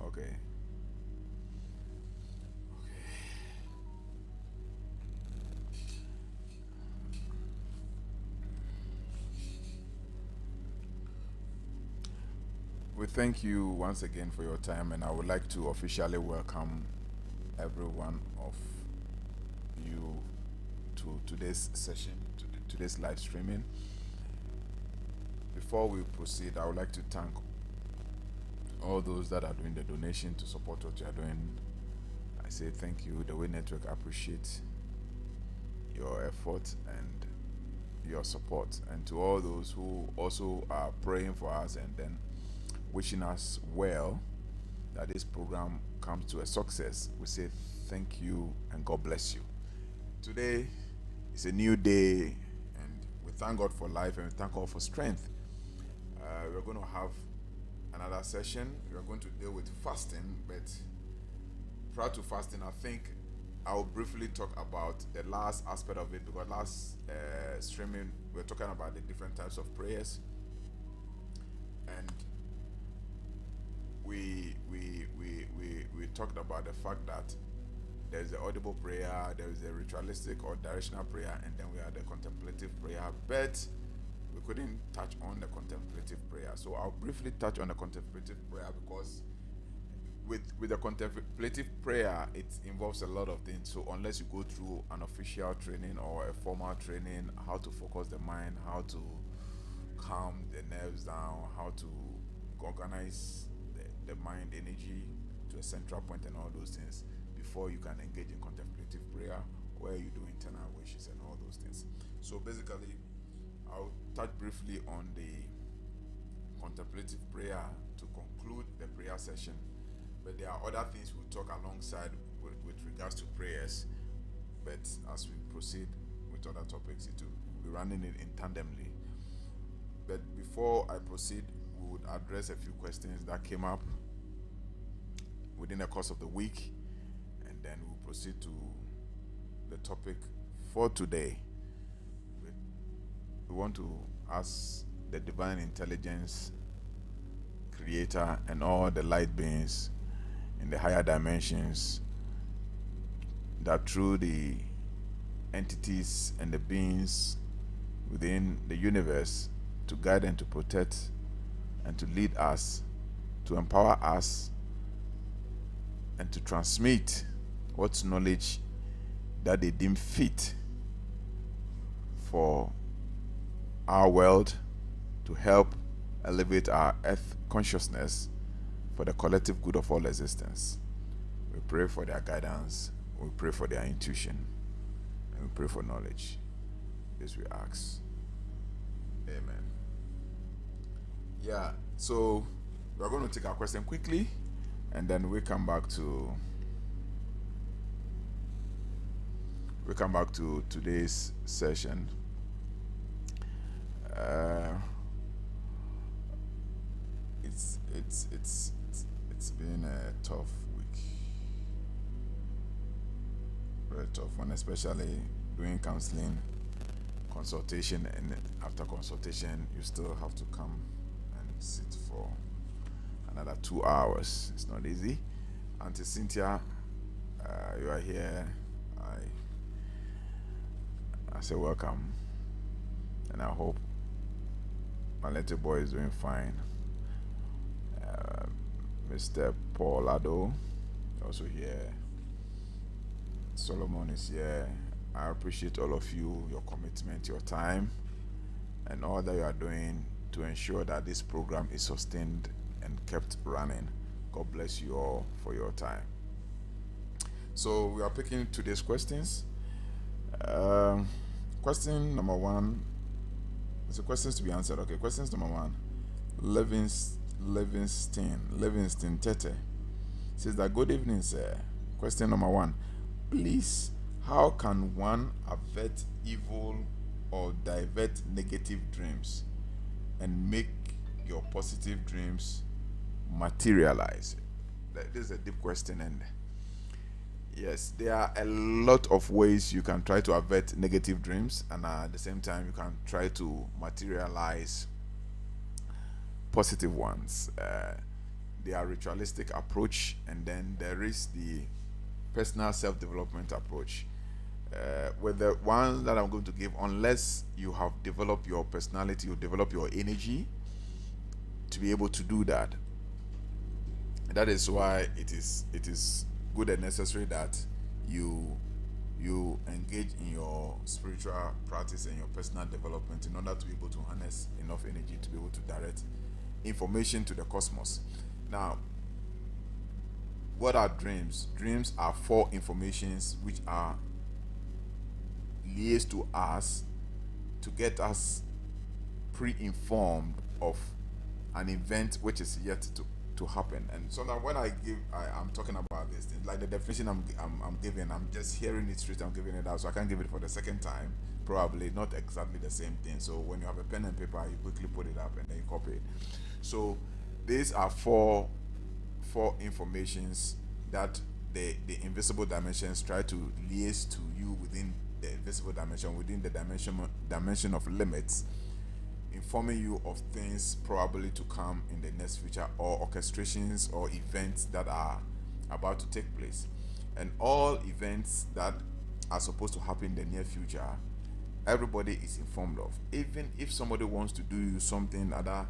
Okay. We thank you once again for your time, and I would like to officially welcome every one of you to today's session, to today's live streaming. Before we proceed, I would like to thank all those that are doing the donation to support what you are doing. I say thank you. The Way Network appreciate your effort and your support, and to all those who also are praying for us and then wishing us well that this program comes to a success. We say thank you and God bless you. Today is a new day, and we thank God for life and we thank God for strength. We're going to have another session. We're going to deal with fasting, but prior to fasting, I think I'll briefly talk about the last aspect of it, because last streaming we were talking about the different types of prayers, and we talked about the fact that there's the audible prayer, there is a ritualistic or directional prayer, and then we had the contemplative prayer. But we couldn't touch on the contemplative prayer, so I'll briefly touch on the contemplative prayer, because with the contemplative prayer, it involves a lot of things. So unless you go through an official training or a formal training, how to focus the mind, how to calm the nerves down, how to organize the mind energy to a central point and all those things before you can engage in contemplative prayer, where you do internal wishes and all those things. So basically, I'll touch briefly on the contemplative prayer to conclude the prayer session, but there are other things we'll talk alongside with regards to prayers. But as we proceed with other topics, it will be running it in tandemly. But before I proceed, we would address a few questions that came up within the course of the week, and then we'll proceed to the topic for today. We want to ask the divine intelligence, creator, and all the light beings in the higher dimensions, that through the entities and the beings within the universe, to guide and to protect and to lead us, to empower us, and to transmit what knowledge that they deem fit for our world, to help elevate our earth consciousness for the collective good of all existence. We pray for their guidance, we pray for their intuition, and we pray for knowledge. This we ask. Amen. Yeah, so we're going to take our question quickly, and then we come back to today's session. It's been a tough week, very tough one, especially doing counseling, consultation, and after consultation you still have to come and sit for another 2 hours. It's not easy. Auntie Cynthia, you are here. I say welcome, and I hope my little boy is doing fine. Mr. Paul Ado also here. Solomon is here. I appreciate all of you, your commitment, your time, and all that you are doing to ensure that this program is sustained and kept running. God bless you all for your time. So we are picking today's questions. Question number one. So questions to be answered. Okay, questions number one. Livingston Tete says that, good evening, sir. Question number one. Please, how can one avert evil or divert negative dreams and make your positive dreams materialize? This is a deep question, and yes, there are a lot of ways you can try to avert negative dreams, and at the same time you can try to materialize positive ones. their ritualistic approach, and then there is the personal self-development approach. With the one that I'm going to give, unless you have developed your personality, you develop your energy to be able to do that. That is why it is good and necessary that you engage in your spiritual practice and your personal development in order to be able to harness enough energy to be able to direct information to the cosmos. Now, what are dreams? Dreams are four informations which are liaised to us to get us pre-informed of an event which is yet to happen. And so now when I'm talking about this thing, like the definition I'm giving, I'm just hearing it straight, I'm giving it out, so I can't give it for the second time, probably not exactly the same thing. So when you have a pen and paper, you quickly put it up and then you copy it. So these are four informations that the invisible dimensions try to liaise to you within the invisible dimension, within the dimension of limits, informing you of things probably to come in the next future, or orchestrations or events that are about to take place. And all events that are supposed to happen in the near future, everybody is informed of. Even if somebody wants to do you something other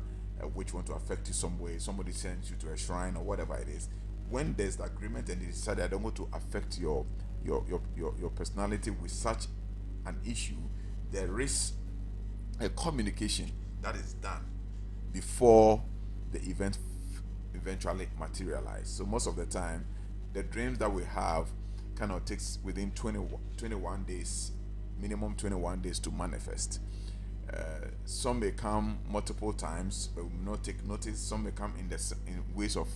which want to affect you some way, somebody sends you to a shrine or whatever it is, when there's the agreement and they decide I don't want to affect your personality with such an issue, there is a communication that is done before the event eventually materialize. So most of the time, the dreams that we have kind of takes within 21 days, minimum 21 days to manifest. Some may come multiple times, but we will not take notice. Some may come in ways of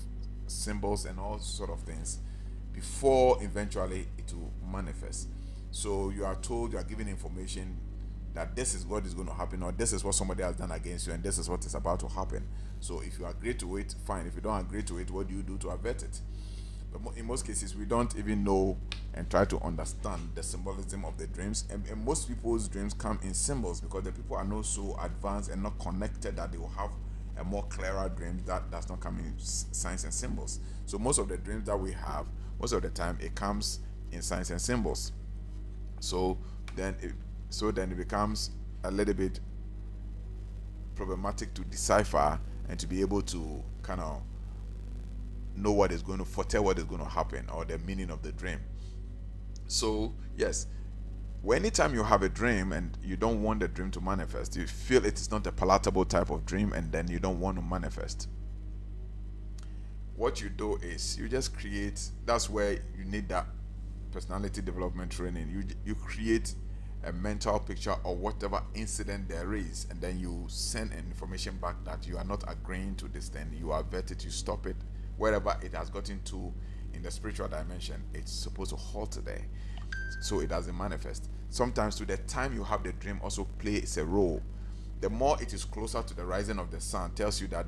symbols and all sort of things before eventually it will manifest. So you are told, you are given information that this is what is going to happen, or this is what somebody has done against you, and this is what is about to happen. So if you agree to it, fine. If you don't agree to it, what do you do to avert it? But in most cases, we don't even know and try to understand the symbolism of the dreams. And most people's dreams come in symbols because the people are not so advanced and not connected that they will have a more clearer dream that does not come in signs and symbols. So most of the dreams that we have, most of the time, it comes in signs and symbols. So then it becomes a little bit problematic to decipher and to be able to kind of know what is going to foretell what is going to happen, or the meaning of the dream. So yes, anytime you have a dream and you don't want the dream to manifest, you feel it is not a palatable type of dream, and then you don't want to manifest, what you do is you just create. That's where you need that personality development training. You create a mental picture of whatever incident there is, and then you send an information back that you are not agreeing to this thing, you avert it, you stop it wherever it has gotten to in the spiritual dimension. It's supposed to halt there so it doesn't manifest. Sometimes to the time you have the dream also plays a role. The more it is closer to the rising of the sun, tells you that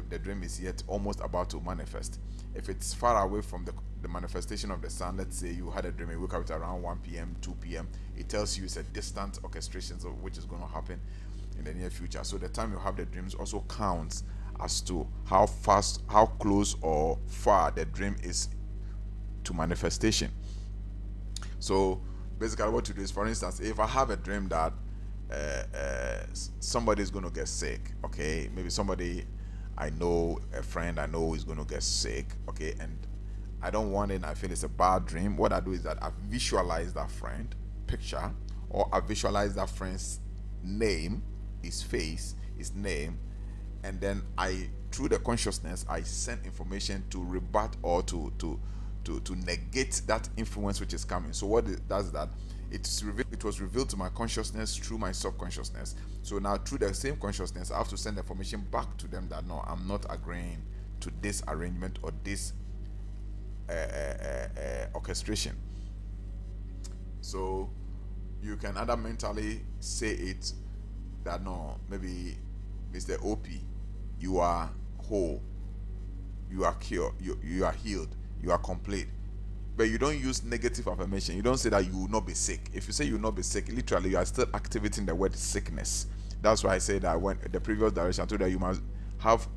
the dream is yet almost about to manifest. If it's far away from the manifestation of the sun, let's say you had a dream, you wake up at around 1 p.m., 2 p.m., it tells you it's a distant orchestration of which is going to happen in the near future. So the time you have the dreams also counts as to how fast, how close or far the dream is to manifestation. So basically what you do is, for instance, if I have a dream that somebody is going to get sick, okay, maybe somebody I know, a friend I know is going to get sick, okay, and I don't want it and I feel it's a bad dream, what I do is that I visualize that friend picture, or I visualize that friend's name, his face, his name, and then through the consciousness, I send information to rebut or to negate that influence which is coming. So what it does that it was revealed to my consciousness through my subconsciousness. So now through the same consciousness, I have to send information back to them that no, I'm not agreeing to this arrangement or this orchestration. So you can either mentally say it that no, maybe Mr. OP, you are whole, you are cured, you are healed, you are complete. But you don't use negative affirmation. You don't say that you will not be sick. If you say you will not be sick, literally you are still activating the word sickness. That's why I say that when the previous direction I told you, you must have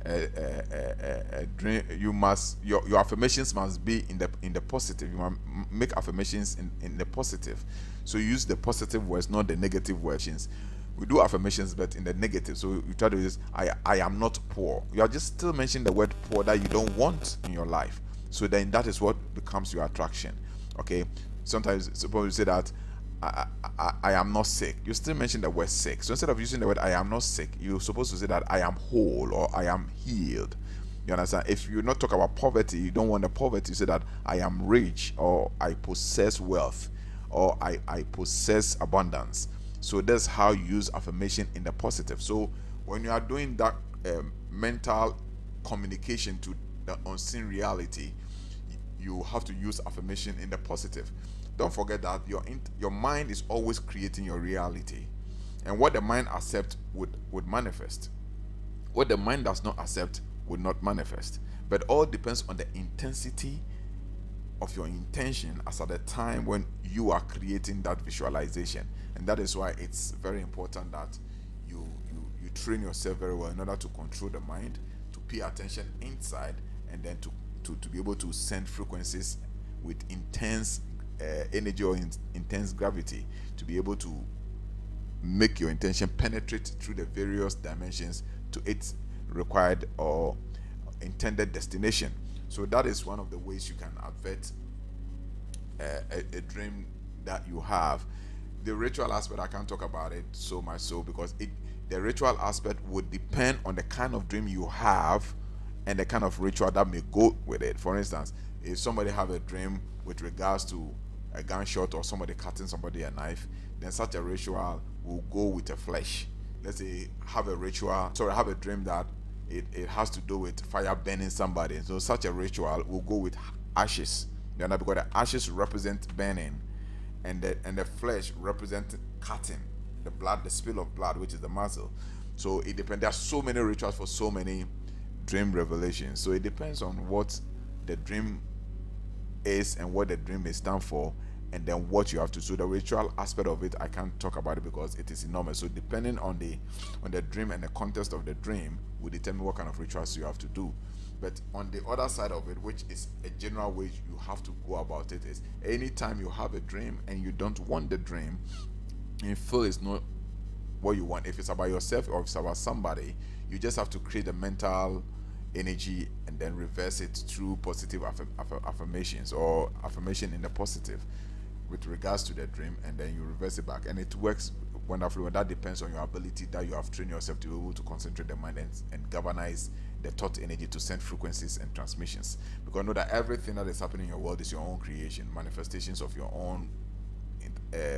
a dream, you must your affirmations must be in the positive. You must make affirmations in the positive. So you use the positive words, not the negative words. We do affirmations but in the negative. So you try to use I am not poor. You are just still mentioning the word poor that you don't want in your life. So then that is what becomes your attraction. Okay. Sometimes suppose you say that I am not sick. You still mention the word sick. So instead of using the word I am not sick, you're supposed to say that I am whole or I am healed. You understand? If you not talk about poverty, you don't want the poverty, you say that I am rich or I possess wealth or I possess abundance. So that's how you use affirmation in the positive. So when you are doing that mental communication to the unseen reality, you have to use affirmation in the positive. Don't forget that your mind is always creating your reality, and what the mind accepts would manifest. What the mind does not accept would not manifest. But all depends on the intensity of your intention as at the time when you are creating that visualization. And that is why it's very important that you train yourself very well in order to control the mind, to pay attention inside, and then to be able to send frequencies with intense energy or intense gravity, to be able to make your intention penetrate through the various dimensions to its required or intended destination. So that is one of the ways you can avert a dream that you have. The ritual aspect, I can't talk about it so much so because the ritual aspect would depend on the kind of dream you have and the kind of ritual that may go with it. For instance, if somebody have a dream with regards to a gunshot or somebody cutting somebody a knife, then such a ritual will go with a flesh. Let's say have a dream that it has to do with fire burning somebody. So such a ritual will go with ashes. You know, because the ashes represent burning, and the flesh represents cutting, the blood, the spill of blood, which is the muscle. So it depends. There are so many rituals for so many dream revelations. So it depends on what the dream is and what the dream may stand for, and then what you have to. So the ritual aspect of it, I can't talk about it because it is enormous. So depending on the dream and the context of the dream will determine what kind of rituals you have to do. But on the other side of it, which is a general way you have to go about it, is anytime you have a dream and you don't want the dream, you feel it's not what you want, if it's about yourself or if it's about somebody, you just have to create a mental energy and then reverse it through positive affirmations or affirmation in the positive with regards to the dream, and then you reverse it back, and it works wonderfully. And that depends on your ability that you have trained yourself to be able to concentrate the mind and galvanize the thought energy to send frequencies and transmissions. Because know that everything that is happening in your world is your own creation, manifestations of your own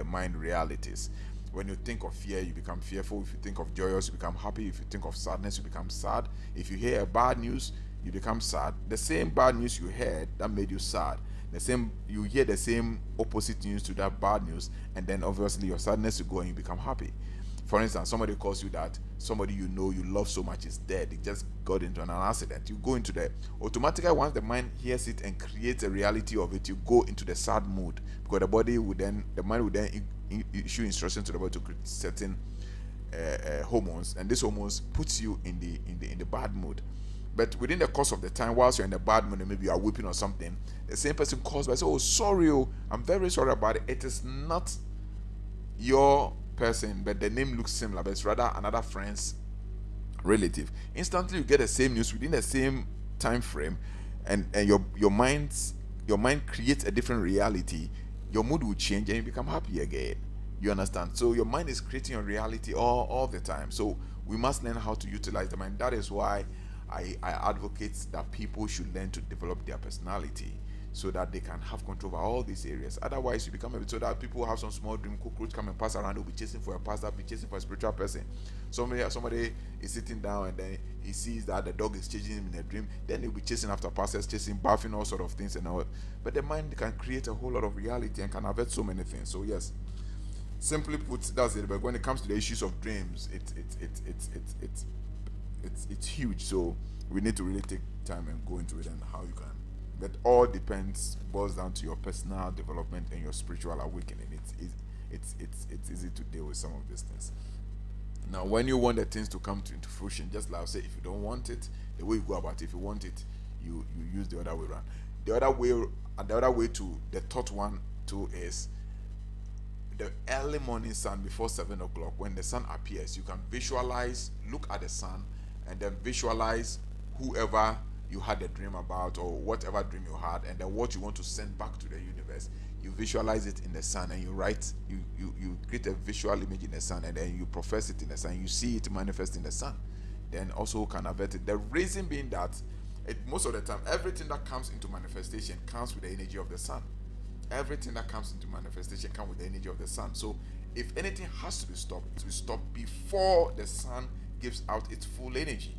mind realities. When you think of fear, you become fearful. If you think of joyous, you become happy. If you think of sadness, you become sad. If you hear a bad news, you become sad. The same bad news you heard that made you sad, you hear the same opposite news to that bad news, and then obviously your sadness will go and you become happy. For instance, somebody calls you that somebody you know you love so much is dead. It just got into an accident. You go into the automatically, once the mind hears it and creates a reality of it, you go into the sad mood, because the mind would then issue instructions to the body to create certain hormones, and this hormones puts you in the bad mood. But within the course of the time, whilst you're in the bad mood and maybe you are weeping or something, the same person calls by and says, "Oh, sorry, I'm very sorry about it. It is not your person, but the name looks similar, but it's rather another friend's relative." Instantly, you get the same news within the same time frame, and your mind creates a different reality. Your mood will change and you become happy again. You understand? So your mind is creating your reality all the time. So we must learn how to utilize the mind. That is why I advocate that people should learn to develop their personality so that they can have control over all these areas. Otherwise, you become a bit so that people have some small dream, cockroach come and pass around, they'll be chasing for a pastor, be chasing for a spiritual person. Somebody is sitting down and then he sees that the dog is chasing him in a dream, then he'll be chasing after pastors, chasing, bathing, all sort of things and all. But the mind can create a whole lot of reality and can avert so many things. So yes, simply put, that's it. But when it comes to the issues of dreams, it's huge. So we need to really take time and go into it and how you can. But all boils down to your personal development and your spiritual awakening. It's easy to deal with some of these things. Now, when you want the things to come into fruition, just like I say, if you don't want it, the way you go about it. If you want it, you use the other way around. The other way to the third one too is the early morning sun before 7 o'clock. When the sun appears, you can visualize, look at the sun, and then visualize whoever you had a dream about, or whatever dream you had, and then what you want to send back to the universe. You visualize it in the sun, and you write, you create a visual image in the sun, and then you profess it in the sun. You see it manifest in the sun, then also can avert it. The reason being that most of the time, everything that comes into manifestation comes with the energy of the sun. Everything that comes into manifestation comes with the energy of the sun. So if anything has to be stopped, it will be stopped before the sun gives out its full energy.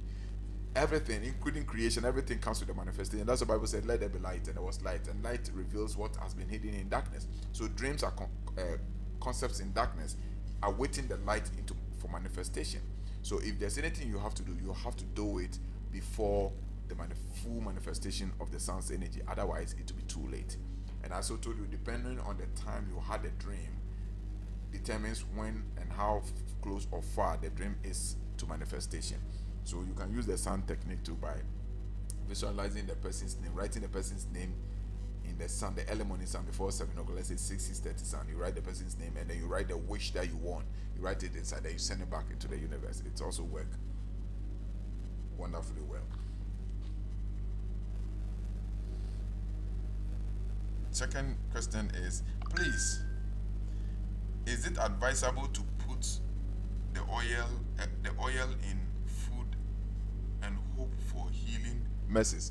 Everything, including creation, everything comes with the manifestation. That's what the Bible said, let there be light, and there was light. And light reveals what has been hidden in darkness. So dreams are concepts in darkness, awaiting the light for manifestation. So if there's anything you have to do, you have to do it before the full manifestation of the sun's energy. Otherwise, it will be too late. And as I told you, depending on the time you had a dream, determines when and how close or far the dream is to manifestation. So you can use the sun technique too, by visualizing the person's name, writing the person's name in the sun, the early morning sun before 7 o'clock. Let's say 6:30 sun. You write the person's name, and then you write the wish that you want. You write it inside, then you send it back into the universe. It's also work wonderfully well. Second question is, please, is it advisable to put the oil in food and hope for healing mercies?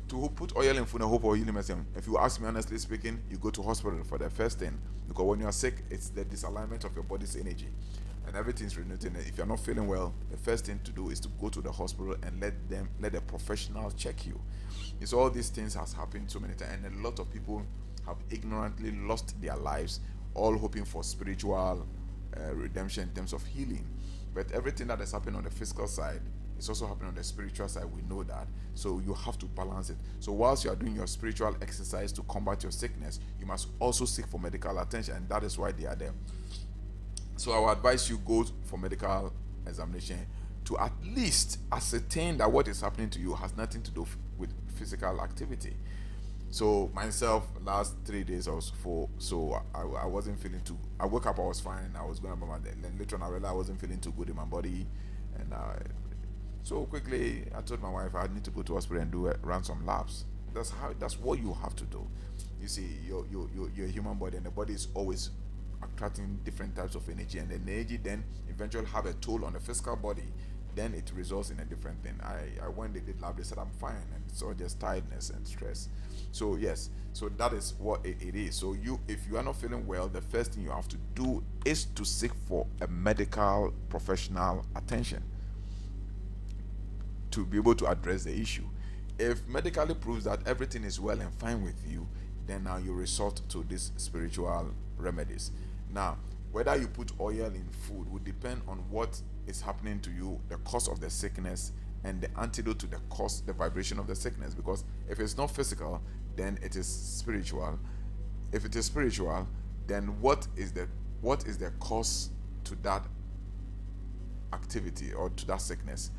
To put oil in food and hope for healing mercies, if you ask me honestly speaking, you go to hospital for the first thing, because when you are sick, it's the disalignment of your body's energy, and everything's renewed. If you're not feeling well, the first thing to do is to go to the hospital and let a professional check you. It's all these things has happened so many times, and a lot of people have ignorantly lost their lives, all hoping for spiritual redemption in terms of healing. But everything that is happening on the physical side is also happening on the spiritual side. We know that. So you have to balance it. So whilst you are doing your spiritual exercise to combat your sickness, you must also seek for medical attention, and that is why they are there. So I would advise you go for medical examination to at least ascertain that what is happening to you has nothing to do with physical activity. So myself, last 3 days I was full, so I wasn't feeling too. I woke up, I was fine, I was going about my day. Then later on I realized I wasn't feeling too good in my body, and so quickly I told my wife I need to go to hospital and run some labs. That's what you have to do. You see, your human body, and the body is always attracting different types of energy, and the energy then eventually have a toll on the physical body. Then it results in a different thing. I when they did lab, they said I'm fine, and it's all just tiredness and stress. So yes, so that is what it is. So if you are not feeling well, the first thing you have to do is to seek for a medical professional attention to be able to address the issue. If medically proves that everything is well and fine with you, then now you resort to these spiritual remedies. Now, whether you put oil in food would depend on what is happening to you, the cause of the sickness, and the antidote to the vibration of the sickness. Because if it's not physical, then it is spiritual. If it is spiritual, then what is the cause to that activity or to that sickness?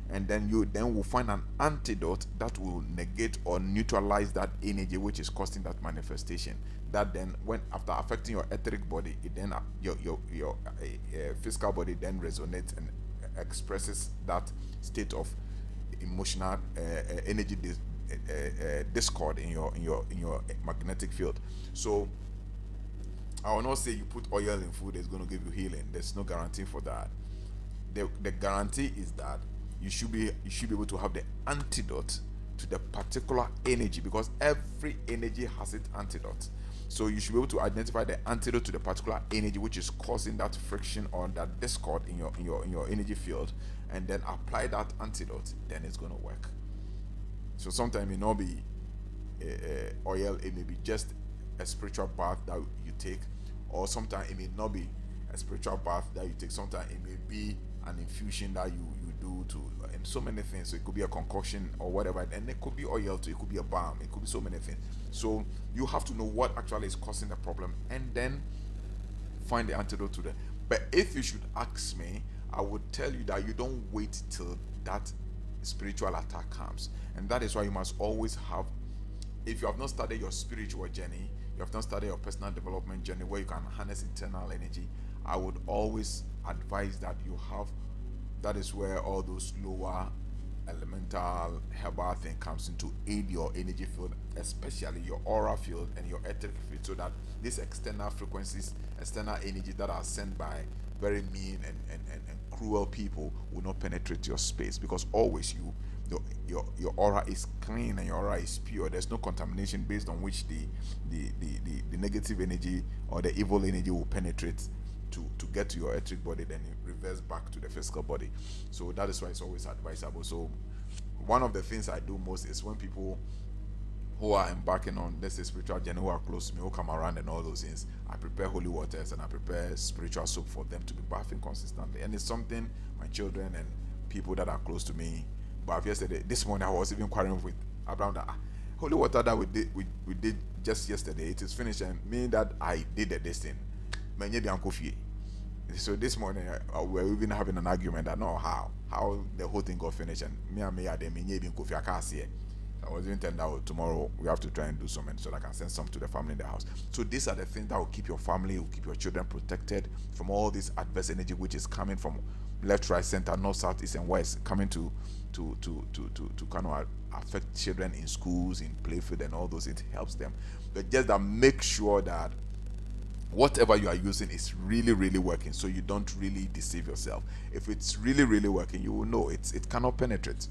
And then you will find an antidote that will negate or neutralize that energy which is causing that manifestation. That then, when after affecting your etheric body, it then your physical body then resonates and expresses that state of emotional energy discord in your magnetic field. So I will not say you put oil in food is going to give you healing. There's no guarantee for that. The guarantee is that you should be able to have the antidote to the particular energy, because every energy has its antidote. So you should be able to identify the antidote to the particular energy which is causing that friction or that discord in your energy field, and then apply that antidote. Then it's going to work. So sometimes it may not be oil, it may be just a spiritual bath that you take, or sometimes it may not be a spiritual bath that you take. Sometimes it may be an infusion that you do to, and so many things. So it could be a concoction or whatever, and it could be oil too, it could be a balm, it could be so many things. So you have to know what actually is causing the problem, and then find the antidote to that. But if you should ask me, I would tell you that you don't wait till that spiritual attack comes. And that is why you must always have, if you have not started your spiritual journey, you have not started your personal development journey where you can harness internal energy, I would always advise that you have, that is where all those lower elemental herbal thing comes in to aid your energy field, especially your aura field and your etheric field, so that these external frequencies, external energy that are sent by very mean and cruel people will not penetrate your space, because always your aura is clean and your aura is pure. There's no contamination based on which the negative energy or the evil energy will penetrate to get to your etheric body, then it reverse back to the physical body. So that is why it's always advisable. So one of the things I do most is when people who are embarking on, let's say, spiritual journey, who are close to me, who come around and all those things, I prepare holy waters and I prepare spiritual soap for them to be bathing consistently. And it's something my children and people that are close to me. But yesterday, this morning, I was even quarreling with Abraham that holy water that we did just yesterday, it is finished, and me that I did this thing. So this morning we were even having an argument that no, how the whole thing got finished, and me had them in coffee. I can't see it. I was even telling that tomorrow we have to try and do something so that I can send some to the family in the house. So these are the things that will keep your family, will keep your children protected from all this adverse energy which is coming from left, right, center, north, south, east, and west, coming to kind of affect children in schools, in playfield, and all those. It helps them, but just that make sure that whatever you are using is really, really working, so you don't really deceive yourself. If it's really, really working, you will know it cannot penetrate.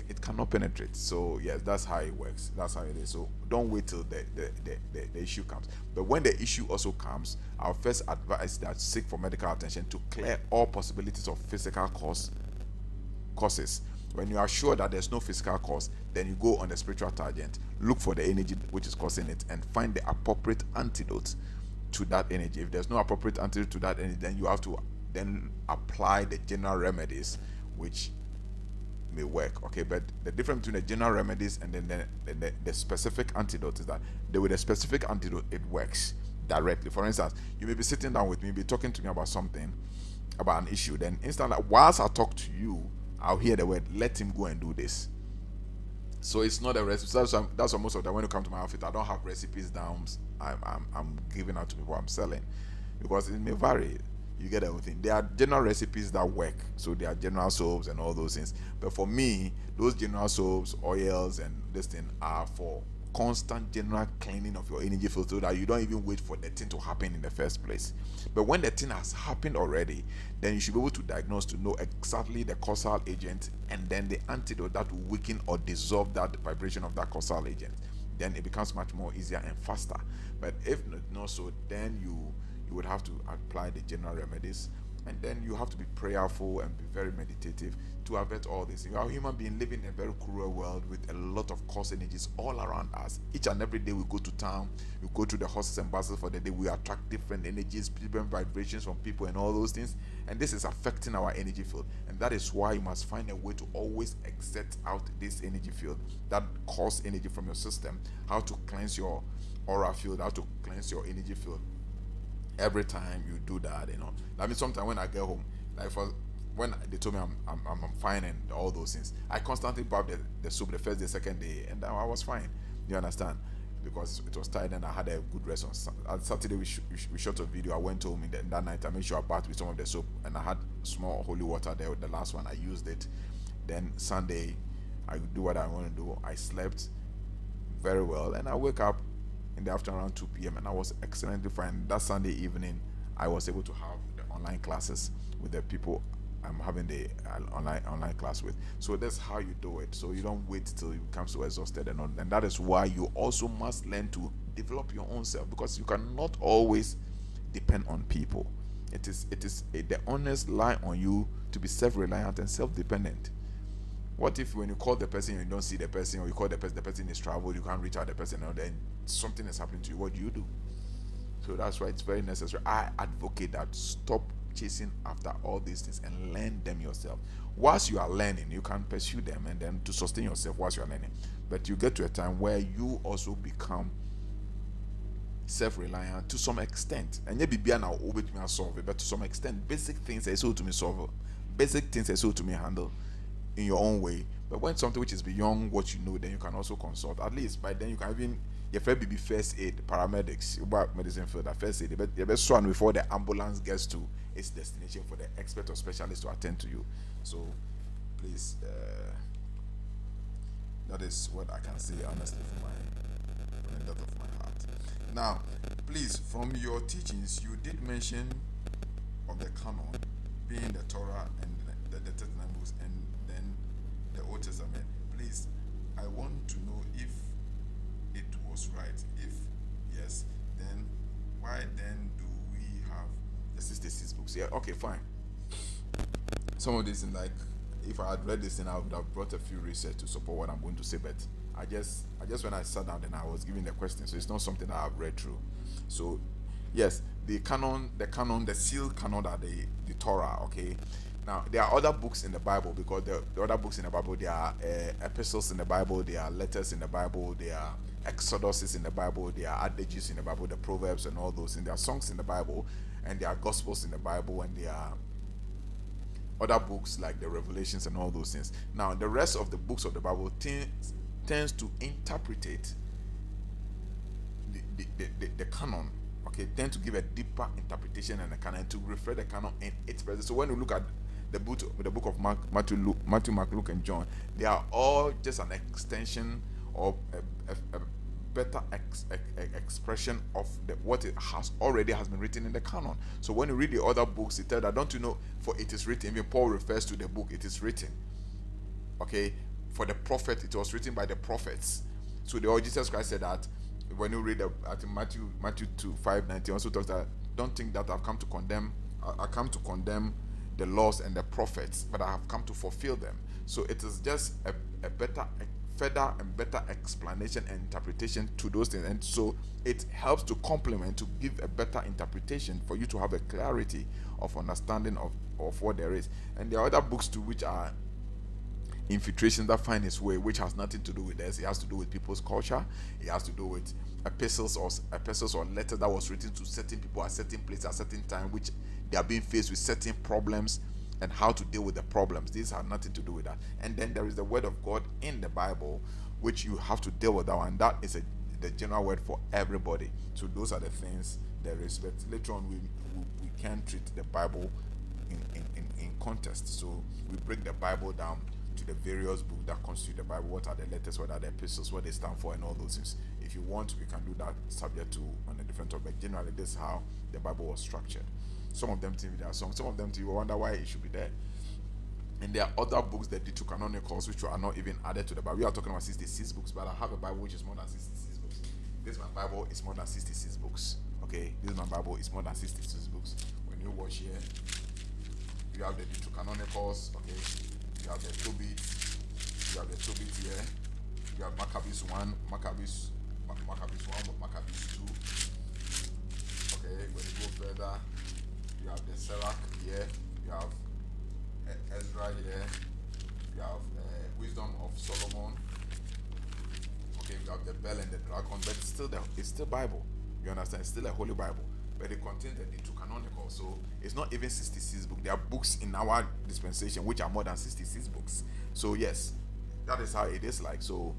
It cannot penetrate. So yes, that's how it works. That's how it is. So don't wait till the issue comes. But when the issue also comes, our first advice is that seek for medical attention to clear all possibilities of physical causes. When you are sure that there's no physical cause, then you go on the spiritual tangent, look for the energy which is causing it, and find the appropriate antidote to that energy. If there's no appropriate antidote to that energy, then you have to then apply the general remedies which may work. Okay, but the difference between the general remedies and then the specific antidote is that with a specific antidote, it works directly. For instance, you may be sitting down with me, be talking to me about something, about an issue, then instantly, whilst I talk to you, I'll hear the word, let him go and do this. So it's not a recipe. That's why most of the, when you come to my outfit, I don't have recipes down. I'm giving out to people I'm selling, because it may vary. You get everything. There are general recipes that work. So there are general soaps and all those things. But for me, those general soaps, oils, and this thing are for constant general cleaning of your energy field, so that you don't even wait for the thing to happen in the first place. But when the thing has happened already, then you should be able to diagnose, to know exactly the causal agent and then the antidote that will weaken or dissolve that vibration of that causal agent. Then it becomes much more easier and faster. But if not so, then you would have to apply the general remedies, and then you have to be prayerful and be very meditative to avert all this. You are a human being living in a very cruel world with a lot of cause energies all around us. Each and every day we go to town, we go to the horses and buses for the day, we attract different energies, different vibrations from people and all those things, and this is affecting our energy field. And that is why you must find a way to always exert out this energy field, that cause energy from your system, how to cleanse your aura field, how to cleanse your energy field. Every time you do that, I mean, sometimes when I get home, like when they told me I'm fine and all those things, I constantly bath the soup the first day, second day, and I was fine. You understand? Because it was tired and I had a good rest on Saturday. We shot a video. I went home that night. I made sure I bathed with some of the soap, and I had small holy water there. The last one I used it. Then Sunday, I do what I want to do. I slept very well, and I wake up in the afternoon around 2 p.m. and I was excellently fine. That Sunday evening, I was able to have the online classes with the people I'm having the online class with. So that's how you do it. So you don't wait till you become so exhausted and that is why you also must learn to develop your own self, because you cannot always depend on people. It is the honest lie on you to be self-reliant and self-dependent. What if when you call the person you don't see the person, or you call the person is traveled, you can't reach out the person, and then something is happening to you? What do? So that's why it's very necessary. I advocate that stop chasing after all these things and learn them yourself. Whilst you are learning, you can pursue them and then to sustain yourself whilst you are learning. But you get to a time where you also become self-reliant to some extent. And you be now over to solve it, but to some extent, basic things are so to me solve, basic things are so to me handle. in your own way. But when something which is beyond what you know, then you can also consult. At least by then you can even your first aid, paramedics, medicine field, first aid. The best one before the ambulance gets to its destination for the expert or specialist to attend to you. So please, that is what I can say honestly from the depth of my heart. Now, please, from your teachings, you did mention of the canon being the Torah and the Testament books and then the Old Testament. Please, I want to know if it was right. If yes, then why then do we have the 66 books? Yeah, okay, fine. Some of this in like if I had read this thing, I would have brought a few research to support what I'm going to say, but I just when I sat down then I was given the question, so it's not something that I've read through. So yes, the sealed canon are the Torah, okay. Now there are other books in the Bible, because the other books in the Bible, there are epistles in the Bible, there are letters in the Bible, there are exoduses in the Bible, there are adages in the Bible, the proverbs and all those, and there are songs in the Bible, and there are gospels in the Bible, and there are other books like the Revelations and all those things. Now the rest of the books of the Bible tends to interpret the canon, okay, tend to give a deeper interpretation and a canon, to refer the canon in its presence. So when you look at the book of Matthew, Mark, Luke, and John, they are all just an extension or a better expression of what it has been written in the canon. So when you read the other books, it tells that, don't you know, for it is written. Even Paul refers to the book, it is written. Okay, for the prophet, it was written by the prophets. So the Lord Jesus Christ said that when you read Matthew 2:5-19, also talks that, don't think that I've come to condemn. I come to condemn the laws and the prophets, but I have come to fulfill them. So it is just a better, further and better explanation and interpretation to those things, and so it helps to complement, to give a better interpretation for you to have a clarity of understanding of what there is. And there are other books too which are infiltration that find its way, which has nothing to do with this. It has to do with people's culture. It has to do with epistles or letters that was written to certain people at certain place at certain time, which they are being faced with certain problems and how to deal with the problems. These have nothing to do with that. And then there is the word of God in the Bible, which you have to deal with that, and that is the general word for everybody. So those are the things there is. But later on, we can treat the Bible in context. So we break the Bible down to the various books that constitute the Bible. What are the letters? What are the epistles? What they stand for, and all those things. If you want, we can do that subject to on a different topic. Generally, this is how the Bible was structured. Some of them TV, there are songs. Some of them TV, you wonder why it should be there. And there are other books, the Deuterocanonicals, which are not even added to the Bible. We are talking about 66 books, but I have a Bible which is more than 66 books. This my Bible is more than 66 books. Okay, this is my Bible is more than 66 books. When you watch here, you have the Deuterocanonicals. Okay, you have the Tobit. You have the Tobit here. You have Maccabees 1, Maccabees 1, Maccabees 2. Okay, when you go further, you have the Sirach here, you have Ezra here, you have Wisdom of Solomon. Okay, you have the Bell and the Dragon, but it's still Bible. You understand? It's still a Holy Bible, but it contains the Deuterocanonical. So it's not even 66 books. There are books in our dispensation which are more than 66 books. So yes, that is how it is like. So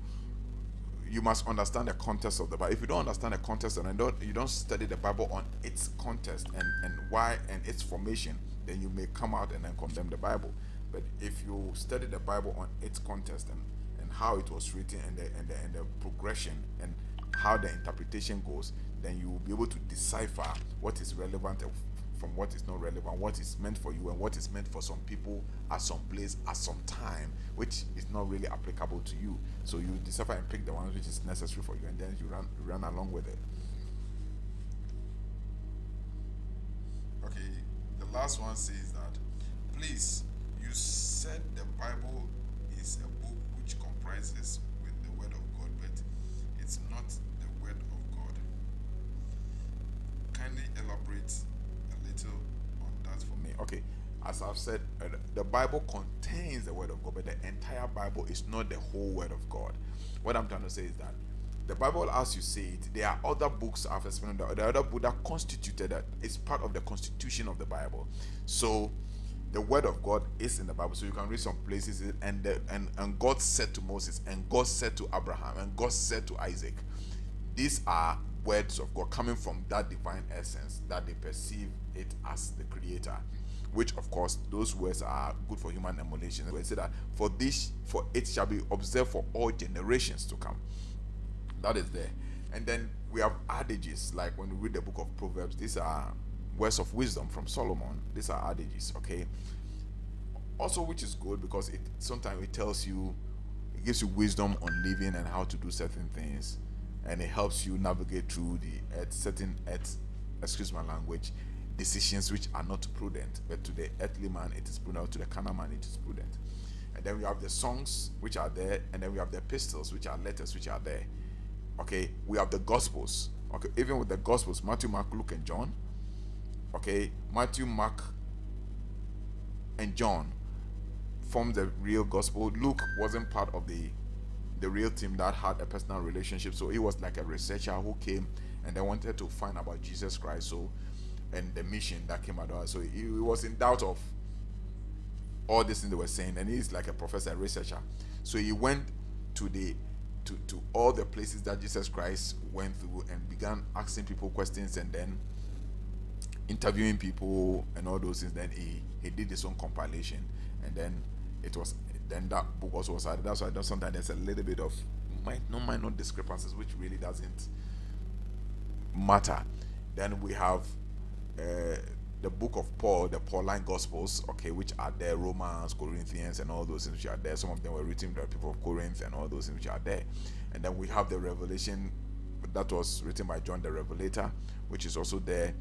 you must understand the context of the Bible. If you don't understand the context and you don't study the Bible on its context and why and its formation, then you may come out and then condemn the Bible. But if you study the Bible on its context and how it was written and the progression and how the interpretation goes, then you will be able to decipher what is relevant from what is not relevant, what is meant for you and what is meant for some people at some place at some time, which is not really applicable to you. So you decipher and pick the ones which is necessary for you, and then you run along with it. Okay, the last one says that, please, you said the Bible is a book which comprises with the word of God, but it's not the word of God. Kindly elaborate a little on that for me. Okay, as I've said, the Bible contains the word of God, but the entire Bible is not the whole word of God. What I'm trying to say is that the Bible, as you say it, there are other books I've explained. The other book that constituted that is part of the constitution of the Bible. So the word of God is in the Bible. So you can read some places, and God said to Moses, and God said to Abraham, and God said to Isaac. These are words of God coming from that divine essence that they perceive it as the creator, which of course those words are good for human emulation. We say that for it shall be observed for all generations to come. That is there. And then we have adages, like when we read the book of Proverbs, these are words of wisdom from Solomon. These are adages, okay? Also, which is good because it sometimes it tells you, it gives you wisdom on living and how to do certain things, and it helps you navigate through the certain excuse my language, decisions which are not prudent, but to the earthly man it is prudent, to the carnal man it is prudent. And then we have the songs which are there, and then we have the epistles which are letters which are there. Okay, we have the gospels. Okay, even with the gospels, Matthew, Mark, Luke, and John. Okay, Matthew, Mark, and John form the real gospel. Luke wasn't part of the real team that had a personal relationship, so he was like a researcher who came and they wanted to find about Jesus Christ, so, and the mission that came out of it. So he was in doubt of all this thing they were saying, and he's like a professor, a researcher. So he went to to all the places that Jesus Christ went through and began asking people questions, and then interviewing people and all those things. Then he did his own compilation, and then that book also was added. That's why sometimes there's a little bit of minor discrepancies, which really doesn't matter. Then we have the book of Paul, the Pauline Gospels, okay, which are there, Romans, Corinthians, and all those things which are there. Some of them were written by people of Corinth and all those things which are there. And then we have the Revelation that was written by John the Revelator, which is also there.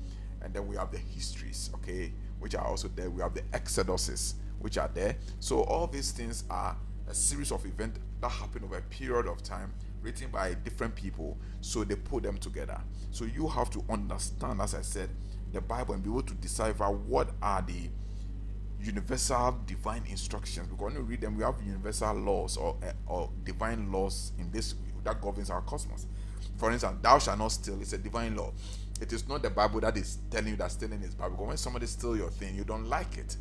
And then we have the histories, okay, which are also there. We have the Exoduses, which are there. So all these things are a series of events that happen over a period of time, written by different people. So they put them together. So you have to understand, as I said, the Bible and be able to decipher what are the universal divine instructions. Because when you read them, we have universal laws or divine laws in this that governs our cosmos. For instance, thou shalt not steal. It's a divine law. It is not the Bible that is telling you that stealing is bad. Because when somebody steals your thing, you don't like it.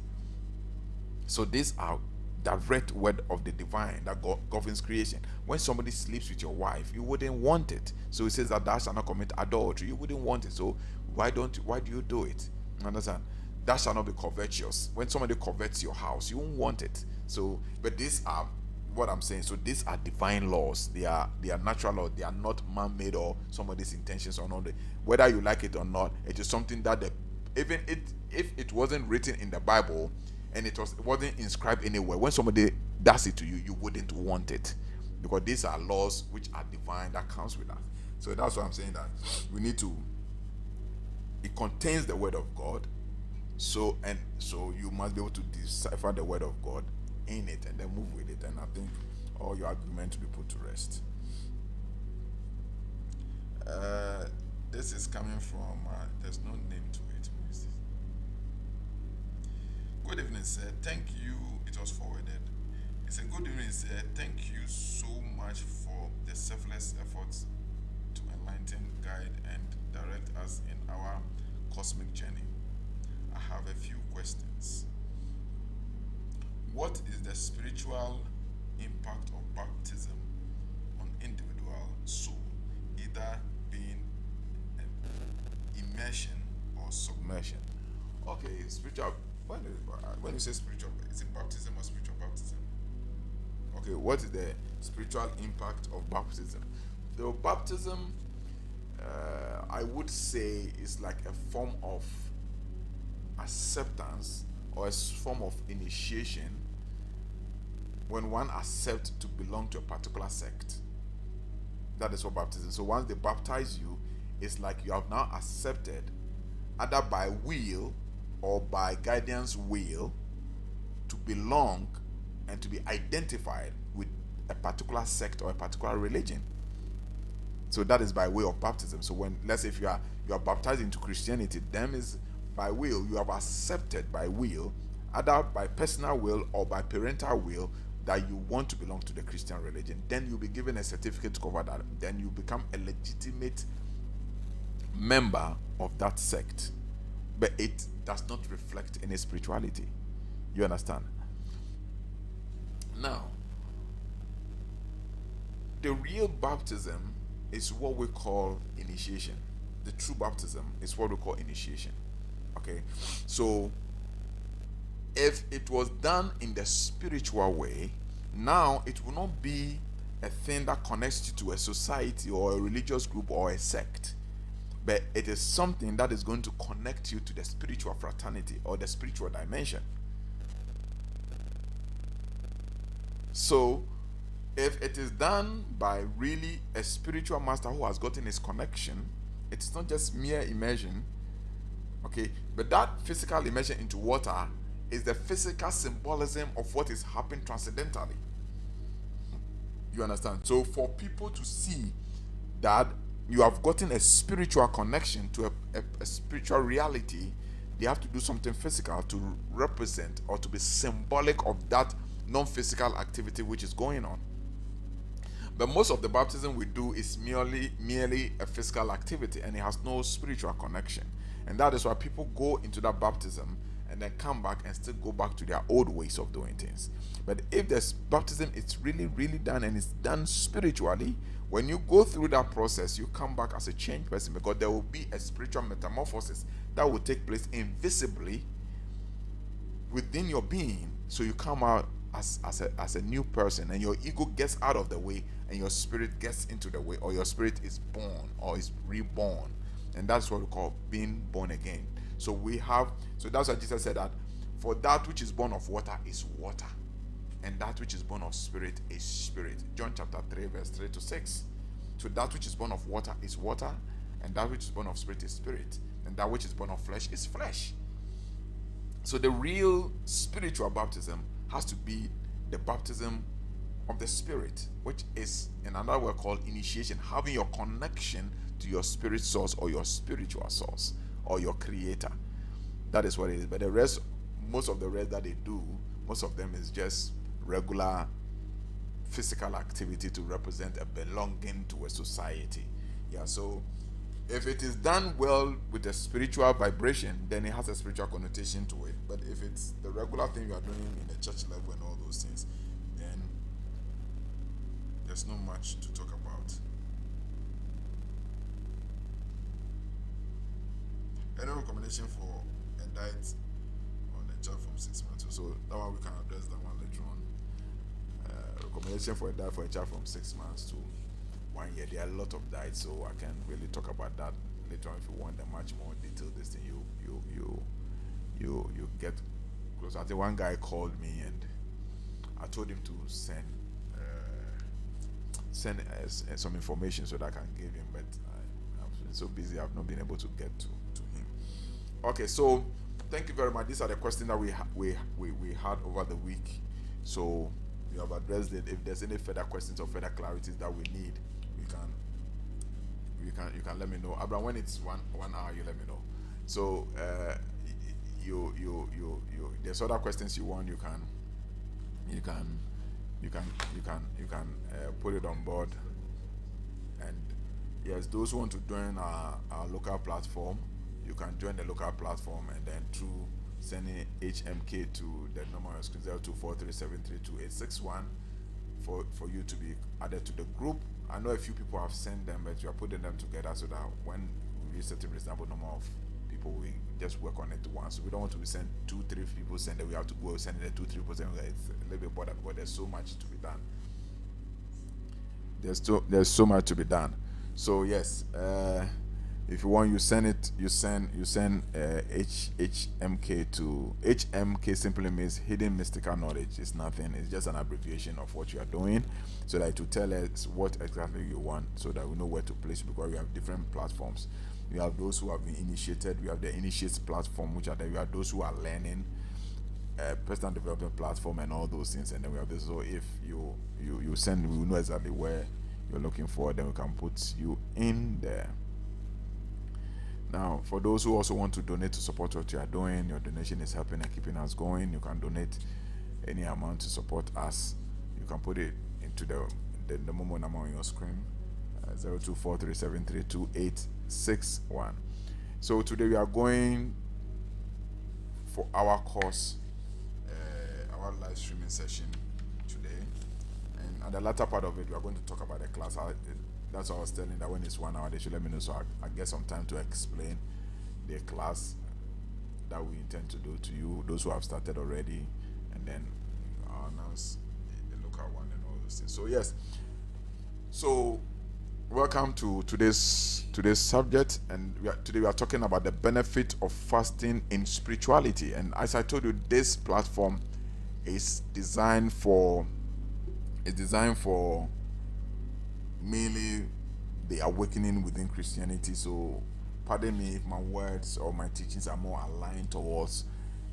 So these are direct word of the divine that governs creation. When somebody sleeps with your wife, you wouldn't want it. So it says that thou shalt not commit adultery. You wouldn't want it. So why do you do it? Understand? Thou shalt not be covetous. When somebody covets your house, you won't want it. So, but these are what I'm saying. So these are divine laws. They are natural laws. They are not man-made or somebody's intentions or not. Whether you like it or not, it is something that if it wasn't written in the Bible and it wasn't inscribed anywhere, when somebody does it to you, you wouldn't want it, because these are laws which are divine that comes with us. So that's why I'm saying that we need to. It contains the word of God, so you must be able to decipher the word of God in it and then move with it. And I think all your argument to be put to rest. This is coming from. There's no name to it. Good evening, sir. Thank you. It was forwarded. It's a good evening, sir. Thank you so much for the selfless efforts to enlighten, guide, and direct us in our cosmic journey. I have a few questions. What is the spiritual impact of baptism on individual soul, either being immersion or submersion? Okay, spiritual. When you say spiritual, is it baptism or spiritual baptism? Okay, what is the spiritual impact of baptism? The baptism, I would say, is like a form of acceptance or a form of initiation when one accepts to belong to a particular sect. That is what baptism is. So once they baptize you, it's like you have now accepted, either by will or by guidance will, to belong and to be identified with a particular sect or a particular religion. So that is by way of baptism. So when, let's say, if you are baptized into Christianity, then is by will. You have accepted by will, either by personal will or by parental will, that you want to belong to the Christian religion. Then you'll be given a certificate to cover that. Then you become a legitimate member of that sect. But it does not reflect any spirituality. You understand? Now, the real baptism is what we call initiation. The true baptism is what we call initiation. Okay, so if it was done in the spiritual way, now it will not be a thing that connects you to a society or a religious group or a sect, but it is something that is going to connect you to the spiritual fraternity or the spiritual dimension. So if it is done by really a spiritual master who has gotten his connection, it's not just mere immersion, okay, but that physical immersion into water is the physical symbolism of what is happening transcendentally. You understand? So for people to see that you have gotten a spiritual connection to a spiritual reality, they have to do something physical to represent or to be symbolic of that non-physical activity which is going on. But most of the baptism we do is merely a physical activity, and it has no spiritual connection. And that is why people go into that baptism and then come back and still go back to their old ways of doing things. But if this baptism is really done and it's done spiritually, when you go through that process, you come back as a changed person, because there will be a spiritual metamorphosis that will take place invisibly within your being. So you come out as a new person, and your ego gets out of the way and your spirit gets into the way, or your spirit is born or is reborn. And that's what we call being born again. So that's why Jesus said that for that which is born of water is water, and that which is born of spirit is spirit. John chapter 3 verse 3 to 6. So that which is born of water is water, and that which is born of spirit is spirit, and that which is born of flesh is flesh. So the real spiritual baptism has to be the baptism of the spirit, which is in another word called initiation, having your connection to your spirit source or your spiritual source or your creator. That is what it is. But the rest, most of the rest that they do, most of them is just regular physical activity to represent a belonging to a society. Yeah, so if it is done well with a spiritual vibration, then it has a spiritual connotation to it. But if it's the regular thing you are doing in the church level and all those things, then there's not much to talk about. Any recommendation for a diet on a child from 6 months? So that one we can address that one later on. Recommendation for a diet for a child from 6 months to 1 year. There are a lot of diets, so I can really talk about that later on if you want a much more detailed this thing. You get close. I think one guy called me and I told him to send some information so that I can give him, but I've been so busy I've not been able to get to him. Okay, so thank you very much. These are the questions that we had over the week. So we have addressed it. If there's any further questions or further clarities that we need, you can let me know. Abraham, when it's 1 hour, you let me know. So you there's other questions you want, you can put it on board. And yes, those who want to join our local platform, you can join the local platform, and then through sending HMK to the number on screen 0243732861 for you to be added to the group. I know a few people have sent them, but we are putting them together so that when we reach a reasonable number of people, we just work on it once. So we don't want to send 2-3 people send it. We have to go send it 2-3 people send it. It's a little bit bothered because there's so much to be done. There's so much to be done. So yes, if you want, you send HMK to HMK. Simply means hidden mystical knowledge. It's nothing. It's just an abbreviation of what you are doing, so that it will tell us what exactly you want, so that we know where to place it, because we have different platforms. We have those who have been initiated. We have the initiates platform, which are there. We have those who are learning, personal development platform, and all those things. And then we have this. So if you send, we will know exactly where you're looking for. Then we can put you in there. Now, for those who also want to donate to support what you are doing, your donation is helping and keeping us going. You can donate any amount to support us. You can put it into the mobile number on your screen, 0243732861. So today we are going for our course, our live streaming session today. And at the latter part of it, we are going to talk about the class. That's what I was telling that when it's 1 hour, they should let me know so I get some time to explain the class that we intend to do to you, those who have started already, and then I'll announce the local one and all those things. So yes, so welcome to today's subject, and today we are talking about the benefit of fasting in spirituality. And as I told you, this platform is designed for mainly the awakening within Christianity. So pardon me if my words or my teachings are more aligned towards